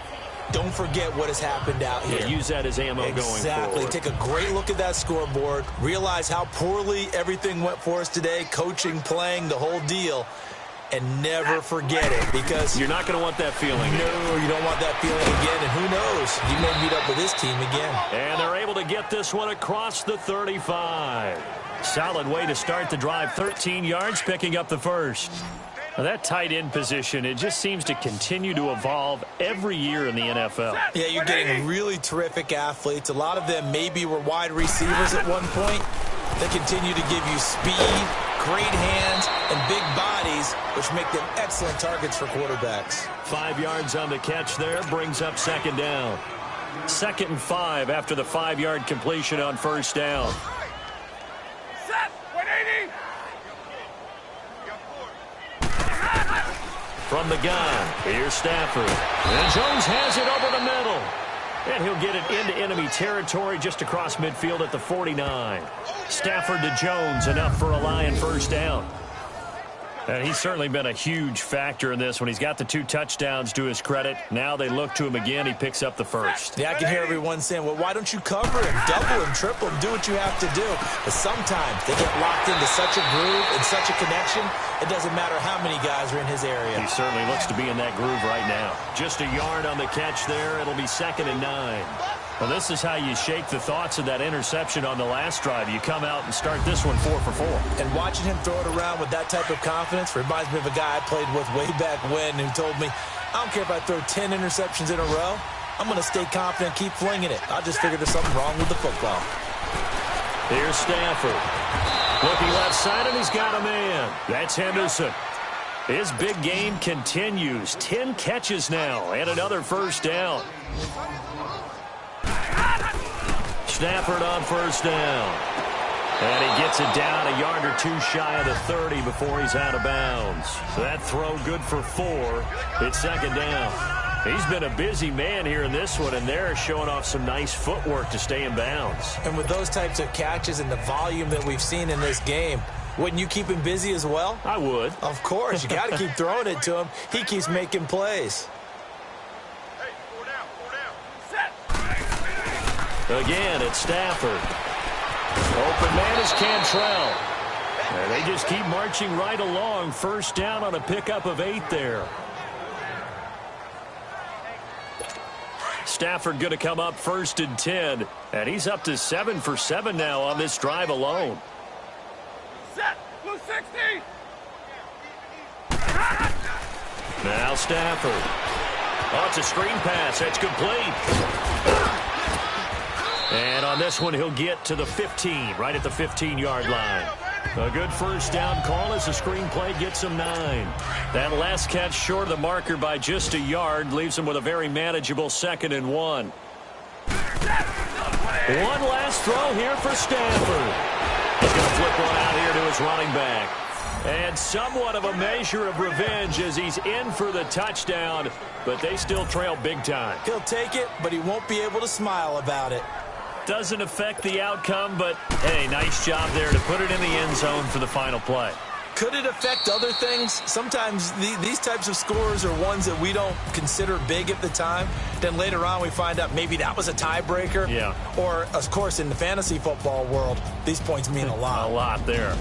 Don't forget what has happened out here. Yeah, use that as ammo going forward. Exactly. Take a great look at that scoreboard. Realize how poorly everything went for us today. Coaching, playing, the whole deal. And never forget it, because you're not going to want that feeling. No, you don't want that feeling again. And who knows? You may meet up with this team again. And they're able to get this one across the 35. Solid way to start the drive. 13 yards, picking up the first. Now that tight end position, it just seems to continue to evolve every year in the NFL. Yeah, you're getting really terrific athletes. A lot of them maybe were wide receivers at one point. They continue to give you speed, great hands, and big bodies, which make them excellent targets for quarterbacks. 5 yards on the catch there, brings up second down. 2nd and 5 after the 5-yard completion on first down. Set, 180. from the gun. Here's Stafford. And Jones has it over the middle. And he'll get it into enemy territory just across midfield at the 49. Stafford to Jones, enough for a Lion first down. And he's certainly been a huge factor in this when he's got the 2 touchdowns to his credit. Now they look to him again. He picks up the first. Yeah, I can hear everyone saying, well, why don't you cover him, double him, triple him, do what you have to do. But sometimes they get locked into such a groove and such a connection, it doesn't matter how many guys are in his area. He certainly looks to be in that groove right now. Just a yard on the catch there. It'll be 2nd and 9. Well, this is how you shake the thoughts of that interception on the last drive. You come out and start this one 4 for 4. And watching him throw it around with that type of confidence reminds me of a guy I played with way back when who told me, I don't care if I throw 10 interceptions in a row, I'm going to stay confident and keep flinging it. I just figured there's something wrong with the football. Here's Stafford. Looking left side, and he's got a man. That's Henderson. His big game continues. 10 catches now and another first down. Stafford on first down. And he gets it down a yard or 2 shy of the 30 before he's out of bounds. So that throw good for 4. It's 2nd down. He's been a busy man here in this one, and they're showing off some nice footwork to stay in bounds. And with those types of catches and the volume that we've seen in this game, wouldn't you keep him busy as well? I would. Of course. You got to keep throwing it to him. He keeps making plays. Again, it's Stafford. Open man is Cantrell. And they just keep marching right along. First down on a pickup of 8 there. Stafford going to come up 1st and 10. And he's up to 7 for 7 now on this drive alone. Set. Blue 60. Now Stafford. Oh, it's a screen pass. That's complete. And on this one, he'll get to the 15, right at the 15-yard line. A good first down call as the screen play gets him 9. That last catch short of the marker by just a yard leaves him with a very manageable 2nd and 1. One last throw here for Stafford. He's going to flip one out here to his running back. And somewhat of a measure of revenge as he's in for the touchdown, but they still trail big time. He'll take it, but he won't be able to smile about it. Doesn't affect the outcome, but, hey, nice job there to put it in the end zone for the final play. Could it affect other things? Sometimes these types of scores are ones that we don't consider big at the time. Then later on we find out maybe that was a tiebreaker. Yeah. Or, of course, in the fantasy football world, these points mean a lot. A lot there.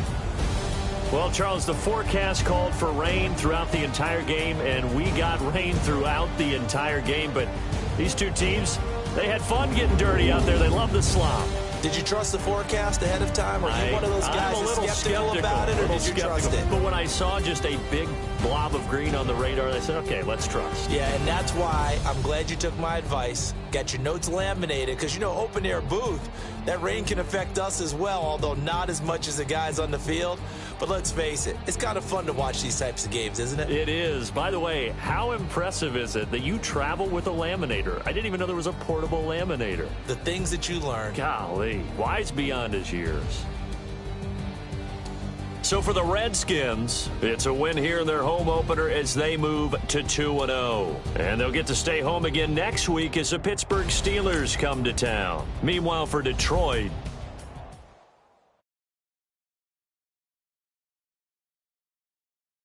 Well, Charles, the forecast called for rain throughout the entire game, and we got rain throughout the entire game. But these two teams, they had fun getting dirty out there. They love the slop. Did you trust the forecast ahead of time? Or are you one of those guys I'm a little skeptical about it, or did you trust it? But when I saw just a big blob of green on the radar, I said, okay, let's trust. Yeah, and that's why I'm glad you took my advice. Got your notes laminated, because, you know, open-air booth, that rain can affect us as well, although not as much as the guys on the field. But let's face it, it's kind of fun to watch these types of games, isn't it? It is. By the way, how impressive is it that you travel with a laminator? I didn't even know there was a portable laminator. The things that you learn. Golly, wise beyond his years. So for the Redskins, it's a win here in their home opener as they move to 2-0. And they'll get to stay home again next week as the Pittsburgh Steelers come to town. Meanwhile, for Detroit,